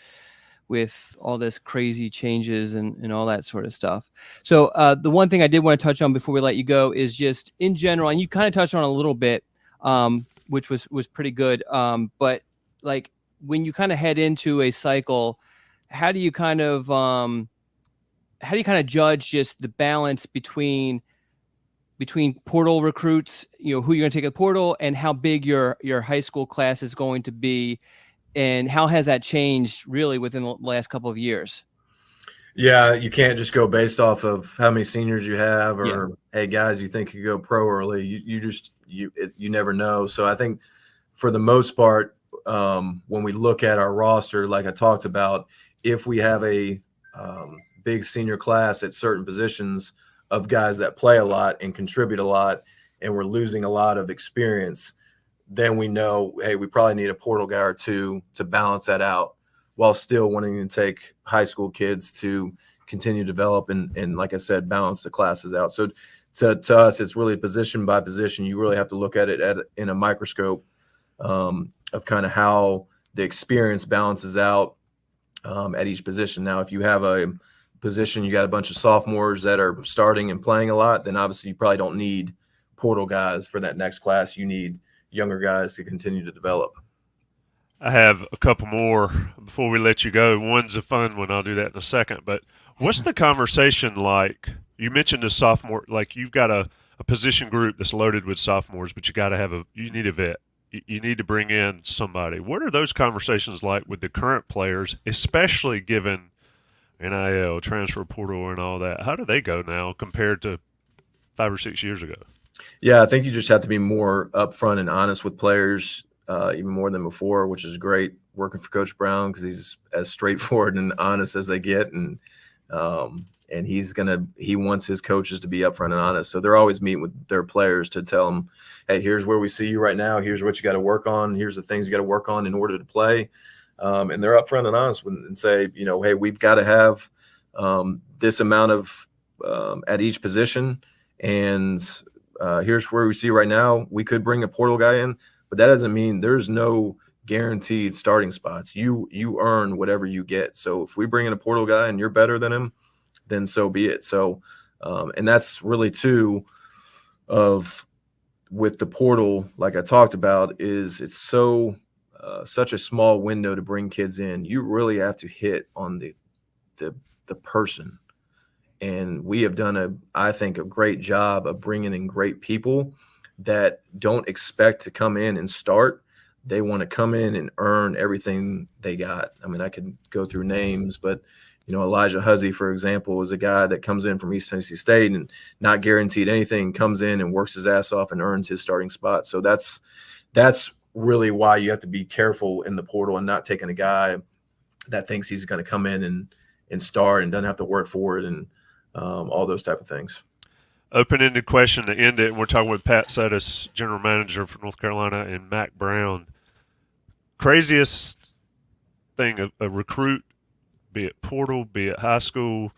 with all this crazy changes and all that sort of stuff. So the one thing I did want to touch on before we let you go is just in general, and you kind of touched on a little bit, which was pretty good. But like when you kind of head into a cycle, how do you kind of judge just the balance between portal recruits, who you're going to take at the portal, and how big your high school class is going to be? And how has that changed really within the last couple of years? Yeah, you can't just go based off of how many seniors you have or, hey, guys, you think you go pro early. You never know. So I think for the most part, when we look at our roster, like I talked about, if we have a big senior class at certain positions of guys that play a lot and contribute a lot, and we're losing a lot of experience, then we know, hey, we probably need a portal guy or two to balance that out, while still wanting to take high school kids to continue to develop and like I said, balance the classes out. So to us, it's really position by position. You really have to look at it in a microscope of kind of how the experience balances out at each position. Now, if you have a position, you got a bunch of sophomores that are starting and playing a lot, then obviously you probably don't need portal guys for that next class. You need younger guys to continue to develop. I have a couple more before we let you go. One's a fun one. I'll do that in a second. But what's the conversation like? You mentioned the sophomore, like you've got a position group that's loaded with sophomores, but you need a vet. You need to bring in somebody. What are those conversations like with the current players, especially given NIL, transfer portal, and all that? How do they go now compared to 5 or 6 years ago? Yeah, I think you just have to be more upfront and honest with players, even more than before, which is great working for Coach Brown because he's as straightforward and honest as they get, and he wants his coaches to be upfront and honest. So they're always meeting with their players to tell them, hey, here's where we see you right now. Here's what you got to work on. Here's the things you got to work on in order to play. And they're upfront and honest and say, hey, we've got to have this amount of at each position, and here's where we see right now. We could bring a portal guy in, but that doesn't mean there's no guaranteed starting spots. You earn whatever you get. So if we bring in a portal guy and you're better than him, then so be it. So, and that's really too of with the portal, like I talked about, is it's so such a small window to bring kids in. You really have to hit on the person. And we have done I think a great job of bringing in great people that don't expect to come in and start. They want to come in and earn everything they got. I mean, I could go through names, but Elijah Huzzy, for example, is a guy that comes in from East Tennessee State and not guaranteed anything, comes in and works his ass off and earns his starting spot. So that's really why you have to be careful in the portal and not taking a guy that thinks he's going to come in and start and doesn't have to work for it and all those type of things. Open-ended question to end it. And we're talking with Pat Suddes, general manager for North Carolina, and Mac Brown. Craziest thing a recruit, be it portal, be it high school,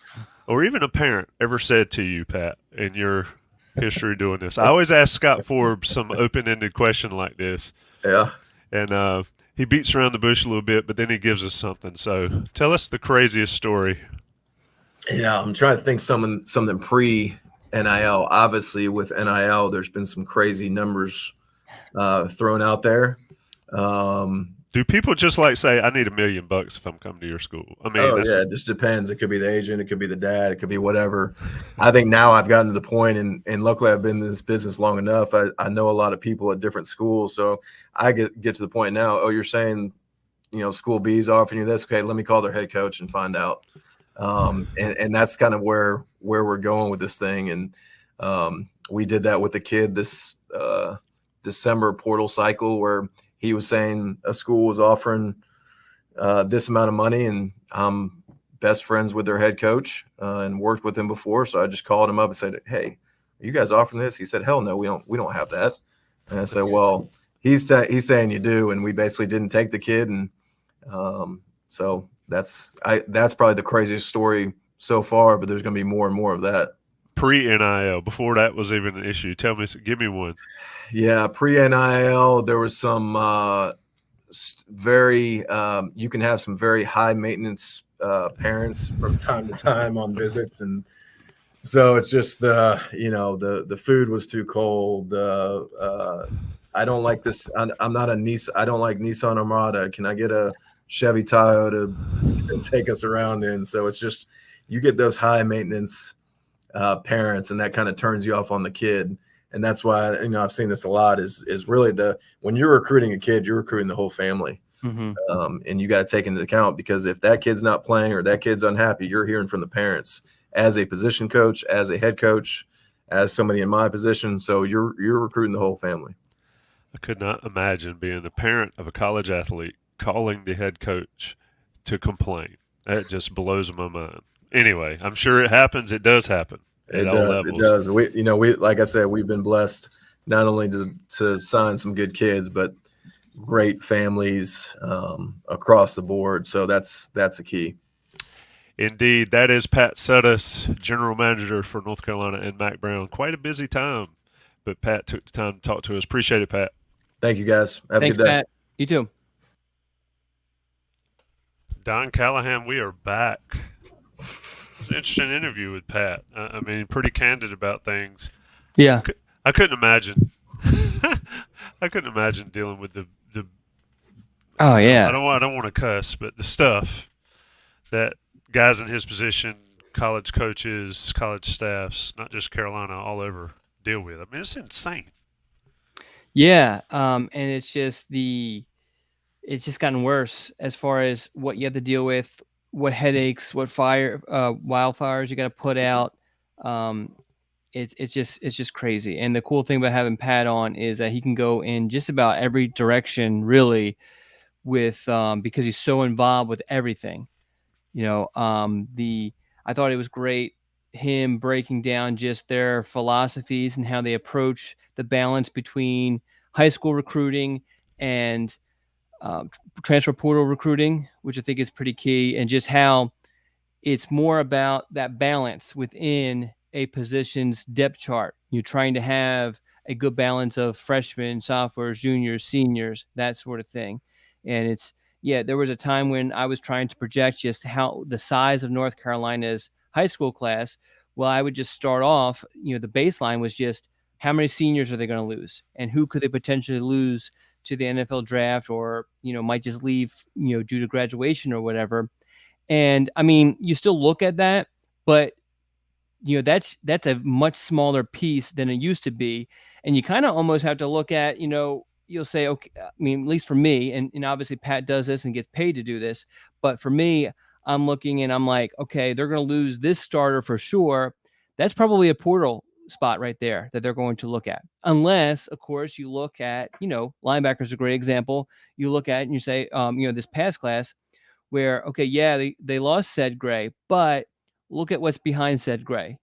or even a parent, ever said to you, Pat, in your history doing this? I always ask Scott Forbes some open-ended question like this. Yeah. And he beats around the bush a little bit, but then he gives us something. So tell us the craziest story. Yeah, I'm trying to think something pre-NIL. Obviously, with NIL, there's been some crazy numbers thrown out there. Do people just say, I need $1 million if I'm coming to your school? I mean, it just depends. It could be the agent, it could be the dad, it could be whatever. I think now I've gotten to the point, and luckily I've been in this business long enough. I know a lot of people at different schools, so I get to the point now. Oh, you're saying, school B's offering you this? Okay, let me call their head coach and find out. And that's kind of where we're going with this thing. And we did that with the kid this December portal cycle, where he was saying a school was offering this amount of money, and I'm best friends with their head coach and worked with him before. So I just called him up and said, hey, are you guys offering this? He said, hell no, we don't have that. And I said, well, he's saying you do. And we basically didn't take the kid. And so that's probably the craziest story so far, but there's going to be more and more of that. Pre-NIL, before that was even an issue. Give me one. Yeah, pre-NIL, there was some you can have some very high maintenance parents from time to time on visits, and so it's just the food was too cold. I don't like this. I'm not a Nissan. I don't like Nissan Armada. Can I get a Chevy Tahoe to take us around in? So it's just, you get those high maintenance parents, and that kind of turns you off on the kid. And that's why, I've seen this a lot is really when you're recruiting a kid, you're recruiting the whole family. Mm-hmm. And you got to take into account, because if that kid's not playing or that kid's unhappy, you're hearing from the parents as a position coach, as a head coach, as somebody in my position. So you're recruiting the whole family. I could not imagine being the parent of a college athlete calling the head coach to complain. That just blows my mind. Anyway, I'm sure it happens. It does happen at It all does. It levels. does. We like I said, we've been blessed not only to sign some good kids, but great families across the board. So that's a key. Indeed, that is Pat Suddes, general manager for North Carolina, and Mac Brown. Quite a busy time, but Pat took the time to talk to us. Appreciate it, Pat. Thank you, guys. Have Thanks, a good day. Pat. You too. Don Callahan, we are back. It was an interesting interview with Pat. I mean, pretty candid about things. Yeah. I couldn't imagine. I couldn't imagine dealing with the. Oh yeah. I don't want to cuss, but the stuff that guys in his position, college coaches, college staffs, not just Carolina, all over deal with. I mean, it's insane. Yeah. And it's just gotten worse as far as what you have to deal with, what headaches, what wildfires you got to put out. It's just crazy. And the cool thing about having Pat on is that he can go in just about every direction, really, with because he's so involved with everything. I thought it was great him breaking down just their philosophies and how they approach the balance between high school recruiting and transfer portal recruiting, which I think is pretty key, and just how it's more about that balance within a position's depth chart. You're trying to have a good balance of freshmen, sophomores, juniors, seniors, that sort of thing. And there was a time when I was trying to project just how the size of North Carolina's high school class. Well, I would just start off, the baseline was just how many seniors are they going to lose and who could they potentially lose to the NFL draft or, might just leave, due to graduation or whatever. And I mean, you still look at that, but that's a much smaller piece than it used to be. And you kind of almost have to look at, you'll say, okay, I mean, at least for me, and obviously Pat does this and gets paid to do this. But for me, I'm looking and I'm like, okay, they're going to lose this starter for sure. That's probably a portal spot right there that they're going to look at. Unless, of course, you look at, linebackers, a great example. You look at it and you say, this past class where, okay, yeah, they lost Ced Gray, but look at what's behind Ced Gray.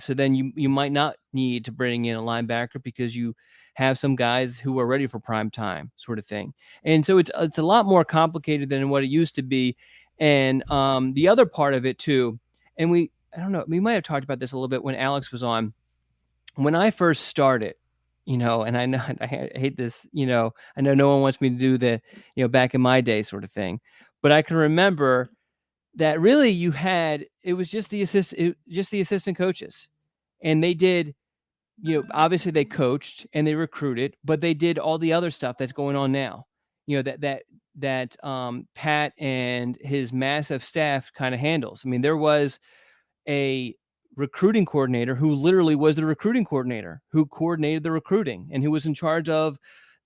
So then you might not need to bring in a linebacker because you have some guys who are ready for prime time, sort of thing. And so it's a lot more complicated than what it used to be. And the other part of it too, and I don't know, we might have talked about this a little bit when Alex was on. When I first started, and I know I hate this, I know no one wants me to do the, back in my day sort of thing, but I can remember that really it was just the assistant coaches, and they did, obviously they coached and they recruited, but they did all the other stuff that's going on now, that Pat and his massive staff kind of handles. I mean, there was a recruiting coordinator who literally was the recruiting coordinator who coordinated the recruiting and who was in charge of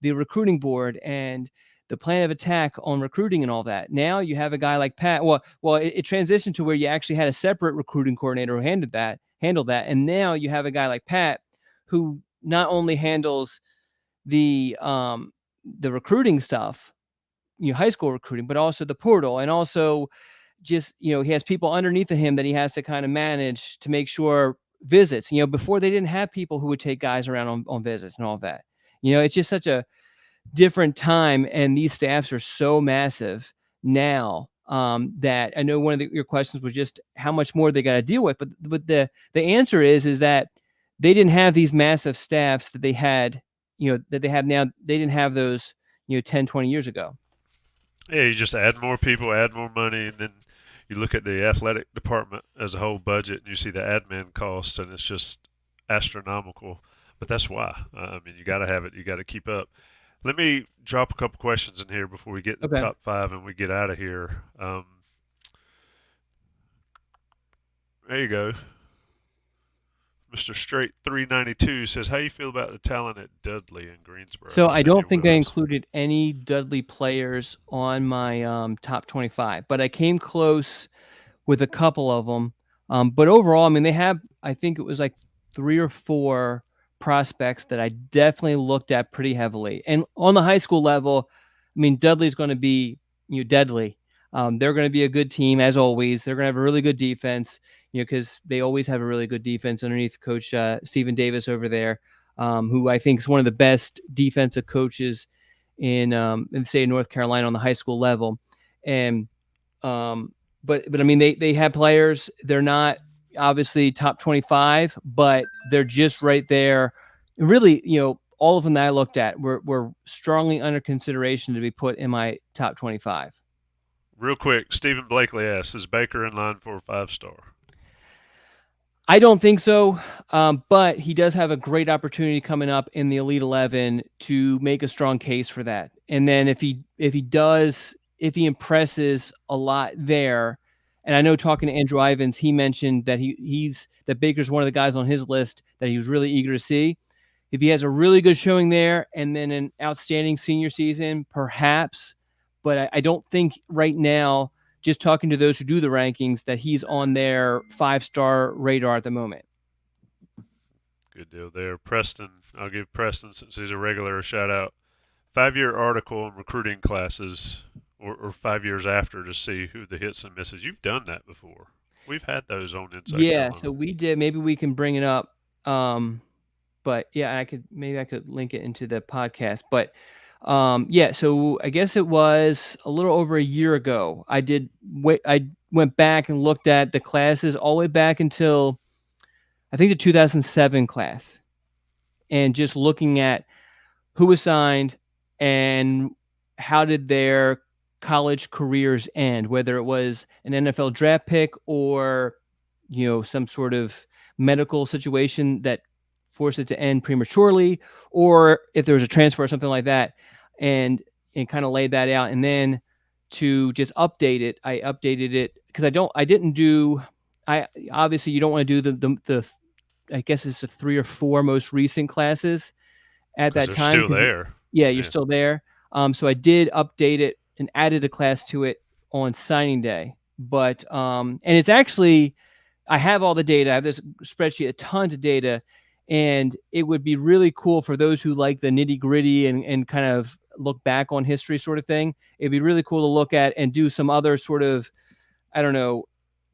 the recruiting board and the plan of attack on recruiting and all that. Now you have a guy like Pat. Well, it transitioned to where you actually had a separate recruiting coordinator who handled that. And now you have a guy like Pat who not only handles the recruiting stuff, high school recruiting, but also the portal, and also just, he has people underneath of him that he has to kind of manage to make sure visits, before they didn't have people who would take guys around on visits and all that. It's just such a different time, and these staffs are so massive now that I know one of your questions was just how much more they got to deal with, but the answer is that they didn't have these massive staffs that they had, that they have now. They didn't have those, 10, 20 years ago. Yeah, you just add more people, add more money, and then you look at the athletic department as a whole budget, and you see the admin costs, and it's just astronomical. But that's why. I mean, you got to have it. You got to keep up. Let me drop a couple questions in here before we get to the top five and we get out of here. There you go. Mr. Straight 392 says, how you feel about the talent at Dudley in Greensboro? So I don't think I included any Dudley players on my top 25, but I came close with a couple of them. But overall, I mean, they have, I think it was like 3 or 4 prospects that I definitely looked at pretty heavily. And on the high school level, I mean, Dudley's going to be, deadly. They're going to be a good team as always. They're going to have a really good defense, because they always have a really good defense underneath Coach Stephen Davis over there, who I think is one of the best defensive coaches in the state of North Carolina on the high school level. And but I mean, they have players. They're not obviously top 25, but they're just right there. Really, all of them that I looked at were strongly under consideration to be put in my top 25. Real quick, Stephen Blakely asks, is Baker in line for a 5-star? I don't think so, but he does have a great opportunity coming up in the Elite 11 to make a strong case for that. And then if he impresses a lot there, and I know talking to Andrew Ivins, he mentioned that that Baker's one of the guys on his list that he was really eager to see. If he has a really good showing there and then an outstanding senior season, perhaps, but I don't think right now, just talking to those who do the rankings, that he's on their 5-star radar at the moment. Good deal there. Preston, I'll give Preston, since he's a regular, a shout out. 5-year article on recruiting classes or 5 years after to see who the hits and misses. You've done that before. We've had those on Inside Carolina. So we did. Maybe we can bring it up. But yeah, I could link it into the podcast. But so I guess it was a little over a year ago. I went back and looked at the classes all the way back until I think the 2007 class, and just looking at who was signed and how did their college careers end, whether it was an NFL draft pick or, some sort of medical situation that forced it to end prematurely, or if there was a transfer or something like that, and kind of laid that out. And then to just update it, I updated it because obviously you don't want to do the I guess it's the 3 or 4 most recent classes at that time. Still there. Yeah, you're still there. So I did update it and added a class to it on signing day. But and it's actually, I have all the data. I have this spreadsheet, a tons of data, and it would be really cool for those who like the nitty gritty and kind of look back on history sort of thing. It'd be really cool to look at and do some other sort of, I don't know,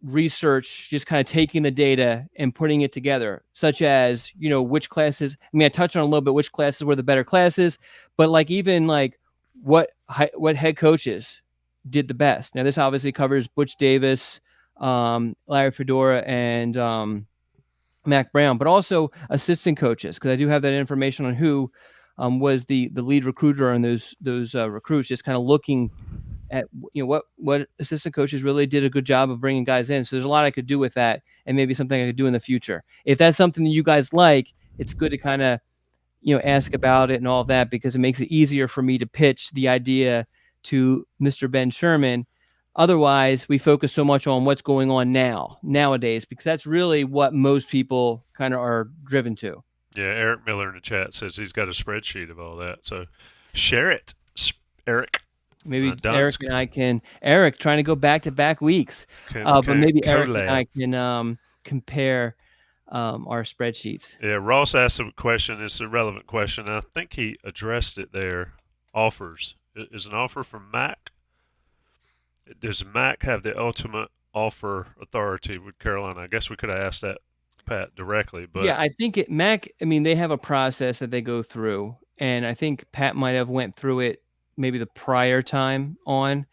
research, just kind of taking the data and putting it together, such as, which classes, I touched on a little bit which classes were the better classes, but even what head coaches did the best. Now this obviously covers Butch Davis, Larry Fedora, and Mac Brown, but also assistant coaches, because I do have that information on who was the lead recruiter on those recruits, just kind of looking at what assistant coaches really did a good job of bringing guys in. So there's a lot I could do with that, and maybe something I could do in the future. If that's something that you guys like, it's good to kind of ask about it and all that, because it makes it easier for me to pitch the idea to Mr. Ben Sherman. Otherwise, we focus so much on what's going on nowadays, because that's really what most people kind of are driven to. Yeah, Eric Miller in the chat says he's got a spreadsheet of all that. So share it, Eric. Maybe Eric and I can. Eric trying to go back-to-back weeks, but maybe Eric and I can compare our spreadsheets. Yeah, Ross asked a question. It's a relevant question. And I think he addressed it there. Offers. Is an offer from Mac? Does Mac have the ultimate offer authority with Carolina? I guess we could have asked that, Pat, directly. But yeah, I think Mac, they have a process that they go through, and I think Pat might have went through it maybe the prior time on,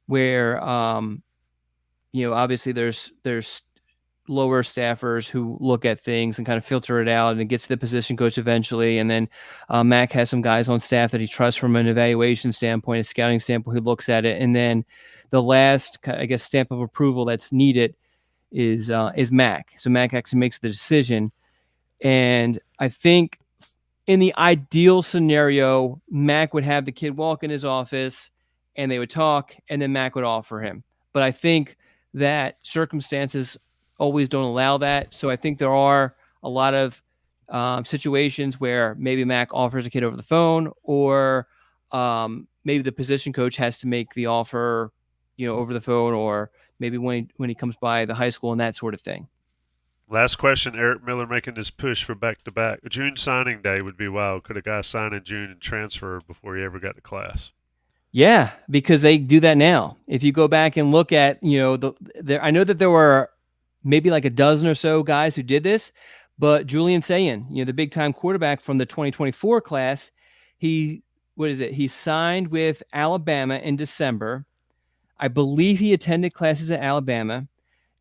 where obviously there's lower staffers who look at things and kind of filter it out, and it gets to the position coach eventually. And then Mac has some guys on staff that he trusts from an evaluation standpoint, a scouting standpoint, who looks at it. And then the last, I guess, stamp of approval that's needed is Mac. So Mac actually makes the decision. And I think in the ideal scenario, Mac would have the kid walk in his office and they would talk, and then Mac would offer him. But I think that circumstances always don't allow that. So I think there are a lot of situations where maybe Mac offers a kid over the phone, or maybe the position coach has to make the offer, over the phone, or maybe when he comes by the high school and that sort of thing. Last question. Eric Miller making his push for back-to-back. June signing day would be wild. Could a guy sign in June and transfer before he ever got to class? Yeah, because they do that now. If you go back and look at, I know that there were maybe like a dozen or so guys who did this, but Julian Sayin, the big time quarterback from the 2024 class, he signed with Alabama in December. I believe he attended classes at Alabama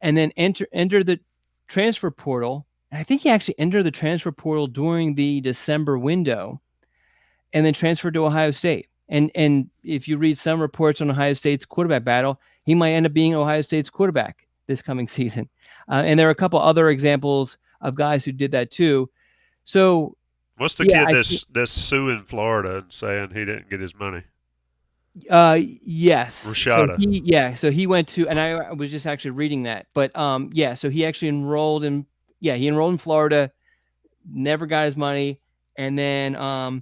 and then entered the transfer portal. And I think he actually entered the transfer portal during the December window and then transferred to Ohio State. And if you read some reports on Ohio State's quarterback battle, he might end up being Ohio State's quarterback this coming season. And there are a couple other examples of guys who did that too. So what's the kid that's suing Florida and saying he didn't get his money? Yes. Rashada. So he went to, and I was just actually reading that, but so he actually enrolled in Florida, never got his money, and then I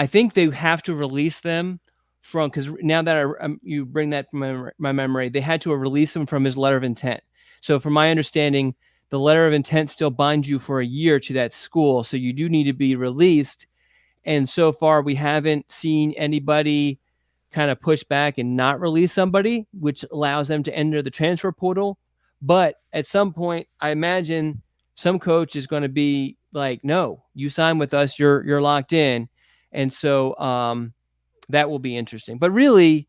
think they have to release them from, because now that you bring that from my memory, they had to release him from his letter of intent. So from my understanding, the letter of intent still binds you for a year to that school, so you do need to be released. And so far, we haven't seen anybody kind of push back and not release somebody, which allows them to enter the transfer portal. But at some point, I imagine some coach is going to be like, no, you sign with us, you're locked in. And so that will be interesting. But really,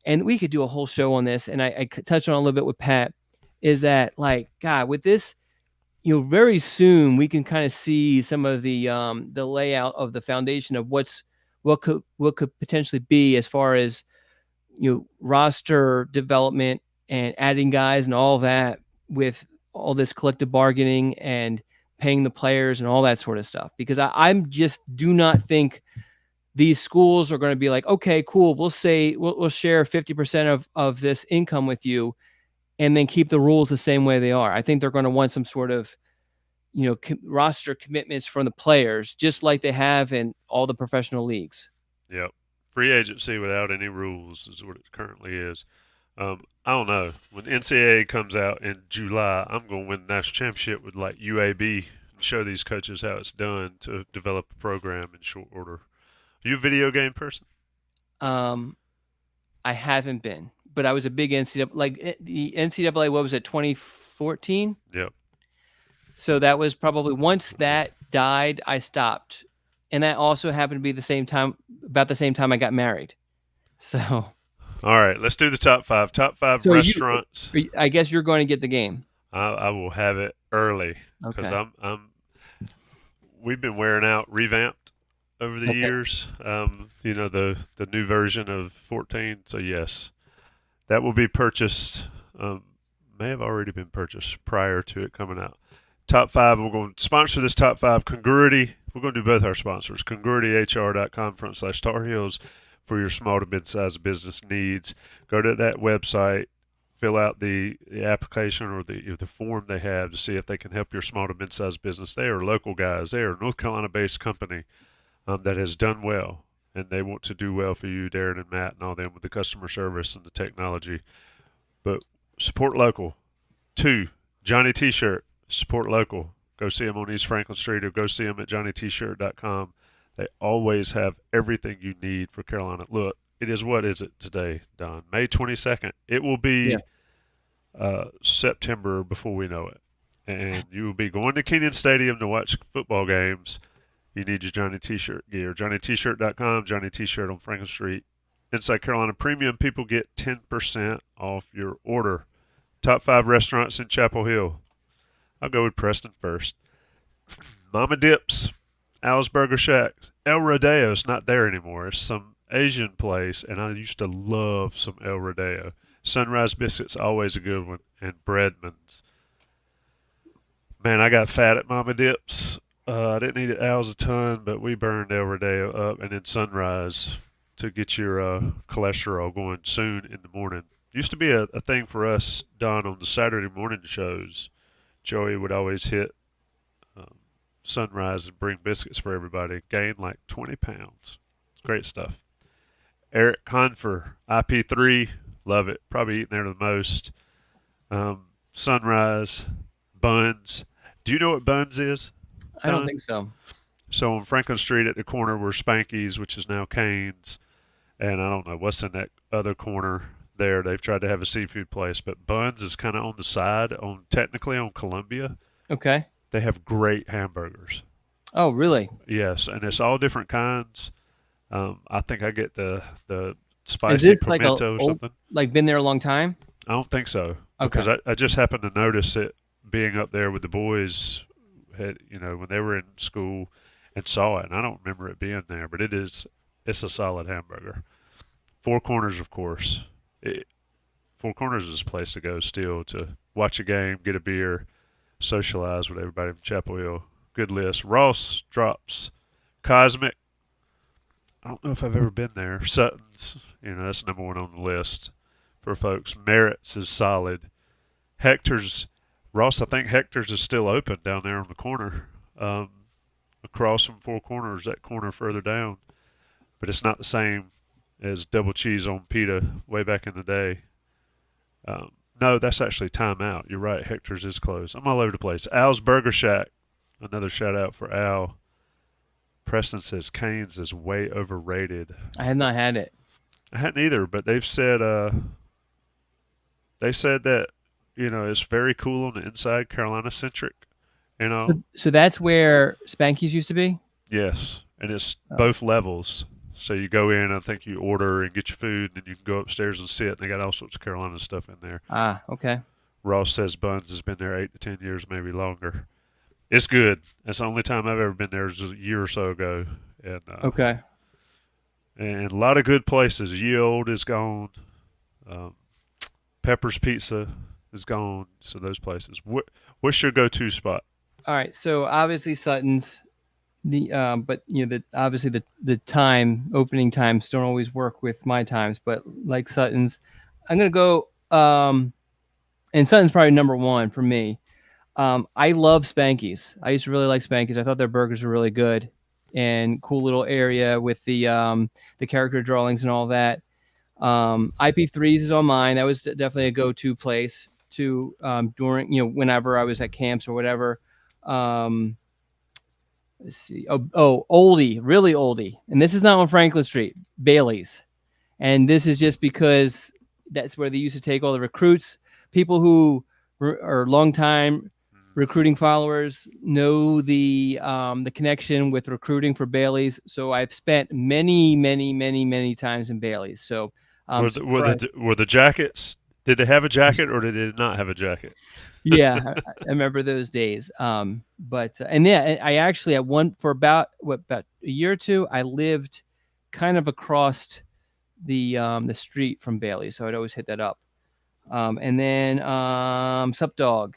and we could do a whole show on this, and I touched on a little bit with Pat, is that, like, God, with this, very soon we can kind of see some of the layout of the foundation of what could potentially be as far as roster development and adding guys and all that, with all this collective bargaining and paying the players and all that sort of stuff. Because I'm just do not think these schools are going to be like, okay, cool, we'll share 50% of this income with you, and then keep the rules the same way they are. I think they're going to want some sort of, roster commitments from the players, just like they have in all the professional leagues. Yep. Free agency without any rules is what it currently is. I don't know. When NCAA comes out in July, I'm going to win the national championship with like UAB and show these coaches how it's done to develop a program in short order. Are you a video game person? I haven't been, but I was a big NCAA, like the NCAA, what was it, 2014? Yep. So that was probably, once that died, I stopped. And that also happened to be about the same time I got married. So. All right, let's do the top five. Top five restaurants. I guess you're going to get the game. I will have it early because we've been wearing out revamped over the years. The new version of 14. So yes, that will be purchased. May have already been purchased prior to it coming out. Top five. We're going to sponsor this top five. Congruity. We're going to do both our sponsors. CongruityHR.com/Tar Heels for your small to mid-sized business needs. Go to that website, fill out the application or the form they have to see if they can help your small to mid-sized business. They are local guys. They are a North Carolina-based company that has done well, and they want to do well for you, Darren and Matt and all them, with the customer service and the technology. But support local. 2, Johnny T-Shirt. Support local. Go see them on East Franklin Street or go see them at johnnytshirt.com. They always have everything you need for Carolina. Look, what is it today, Don? May 22nd. It will be September before we know it. And you will be going to Kenan Stadium to watch football games. You need your Johnny T-Shirt gear. JohnnyT-Shirt.com, Johnny T-Shirt on Franklin Street. Inside Carolina Premium, people get 10% off your order. Top 5 restaurants in Chapel Hill. I'll go with Preston first. Mama Dips, Al's Burger Shack. El Rodeo's not there anymore. It's some Asian place, and I used to love some El Rodeo. Sunrise Biscuit's always a good one, and Breadman's. Man, I got fat at Mama Dips. I didn't eat at Al's a ton, but we burned El Rodeo up, and then Sunrise to get your cholesterol going soon in the morning. Used to be a thing for us, Don, on the Saturday morning shows. Joey would always hit Sunrise and bring biscuits for everybody. Gained like 20 pounds. Great stuff. Eric Confer, IP3, love it. Probably eating there the most. Sunrise, Buns. Do you know what Buns is, I don't Don? think so. So on Franklin Street at the corner were Spanky's, which is now Cane's, and I don't know what's in that other corner there. They've tried to have a seafood place, but Buns is kind of on the side, on technically on Columbia. Okay. They have great hamburgers. Oh, really? Yes, and it's all different kinds. I think I get the Is spicy this like a pimento or old, something. like been there a long time? I don't think so Okay. because I just happened to notice it being up there with the boys, when they were in school and saw it. And I don't remember it being there, but it's a solid hamburger. Four Corners, of course. Four Corners is a place to go still to watch a game, get a beer, socialize with everybody from Chapel Hill. Good list. Ross drops Cosmic. I don't know if I've ever been there. Sutton's, that's number one on the list for folks. Merritt's is solid. Hector's, Ross, I think Hector's is still open down there on the corner, across from Four Corners, that corner further down. But it's not the same as double cheese on pita way back in the day. No, that's actually Time Out. You're right. Hector's is closed. I'm all over the place. Al's Burger Shack. Another shout out for Al. Preston says Cane's is way overrated. I have not had it. I hadn't either, but they've said that it's very cool on the inside, Carolina centric. So that's where Spanky's used to be? Yes, and it's both levels. So you go in, I think you order and get your food, and then you can go upstairs and sit. And they got all sorts of Carolina stuff in there. Ah, okay. Ross says Buns has been there 8 to 10 years, maybe longer. It's good. That's the only time I've ever been there. It was a year or so ago. And Okay. and a lot of good places. Yield is gone. Pepper's Pizza is gone. So those places. What's your go-to spot? All right. So obviously Sutton's, but obviously the opening times don't always work with my times, but like Sutton's, I'm gonna go. And Sutton's probably number one for me. I love Spanky's. I used to really like Spanky's. I thought their burgers were really good and cool little area with the character drawings and all that. IP3s is on mine. That was definitely a go-to place to during whenever I was at camps or whatever. Let's see. Oh, oldie, really oldie. And this is not on Franklin Street, Bailey's. And this is just because that's where they used to take all the recruits. People who are longtime recruiting followers know the connection with recruiting for Bailey's. So I've spent many, many, many, many times in Bailey's. So were the jackets? Did they have a jacket or did they not have a jacket? Yeah, I remember those days. And I actually for about a year or two, I lived kind of across the street from Bailey, so I'd always hit that up. And then Sup Dog,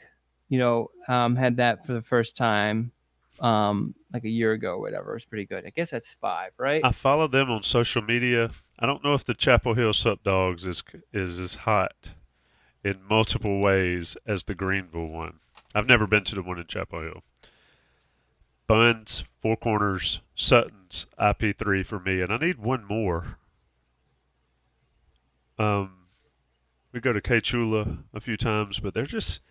had that for the first time like a year ago or whatever. It was pretty good. I guess that's 5, right? I follow them on social media. I don't know if the Chapel Hill Sup Dogs is as hot in multiple ways as the Greenville one. I've never been to the one in Chapel Hill. Buns, Four Corners, Sutton's, IP3 for me, and I need one more. We go to K Chula a few times, but they're just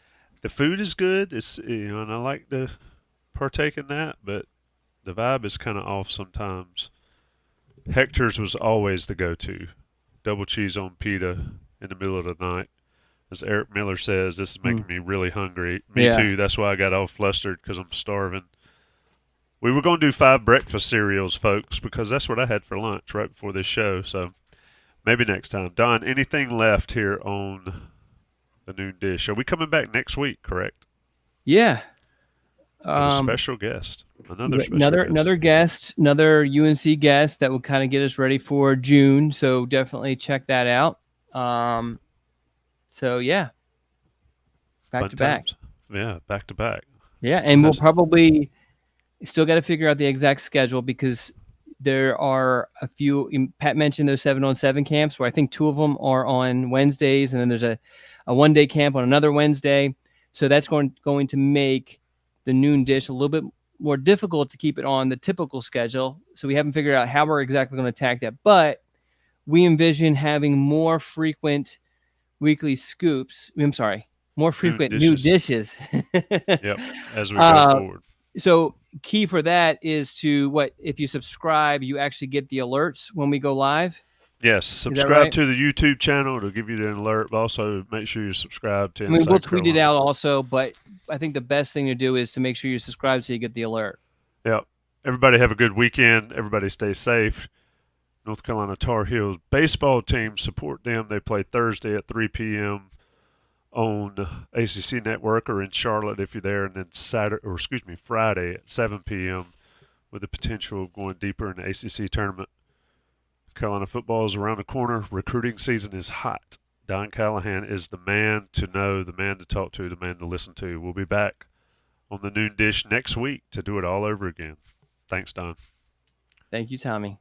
the food is good. It's and I like to partake in that, but the vibe is kind of off sometimes. Hector's was always the go-to. Double cheese on pita in the middle of the night. As Eric Miller says, this is making me really hungry. Me too. That's why I got all flustered because I'm starving. We were going to do 5 breakfast cereals, folks, because that's what I had for lunch right before this show. So maybe next time. Don, anything left here on the noon dish? Are we coming back next week, correct? Yeah. With a special guest. Another guest, another UNC guest that will kind of get us ready for June. So definitely check that out. So yeah, back to back. Yeah, back to back. Yeah, and we'll probably still got to figure out the exact schedule because there are a few. Pat mentioned those 7-on-7 camps where I think 2 of them are on Wednesdays, and then there's a one-day camp on another Wednesday. So that's going to make the noon dish a little bit more difficult to keep it on the typical schedule. So we haven't figured out how we're exactly going to attack that, but we envision having more frequent weekly scoops. More frequent new dishes. Yep, as we go forward. So key for that is to if you subscribe, you actually get the alerts when we go live. Yes, subscribe to the YouTube channel. It'll give you the alert. But also, make sure you subscribe to. We'll tweet it out also, but I think the best thing to do is to make sure you subscribe so you get the alert. Yep. Everybody have a good weekend. Everybody stay safe. North Carolina Tar Heels baseball team, support them. They play Thursday at 3 p.m. on ACC Network or in Charlotte if you're there, and then Friday at 7 p.m. with the potential of going deeper in the ACC tournament. Carolina football is around the corner. Recruiting season is hot. Don Callahan is the man to know, the man to talk to, the man to listen to. We'll be back on the Noon Dish next week to do it all over again. Thanks, Don. Thank you, Tommy.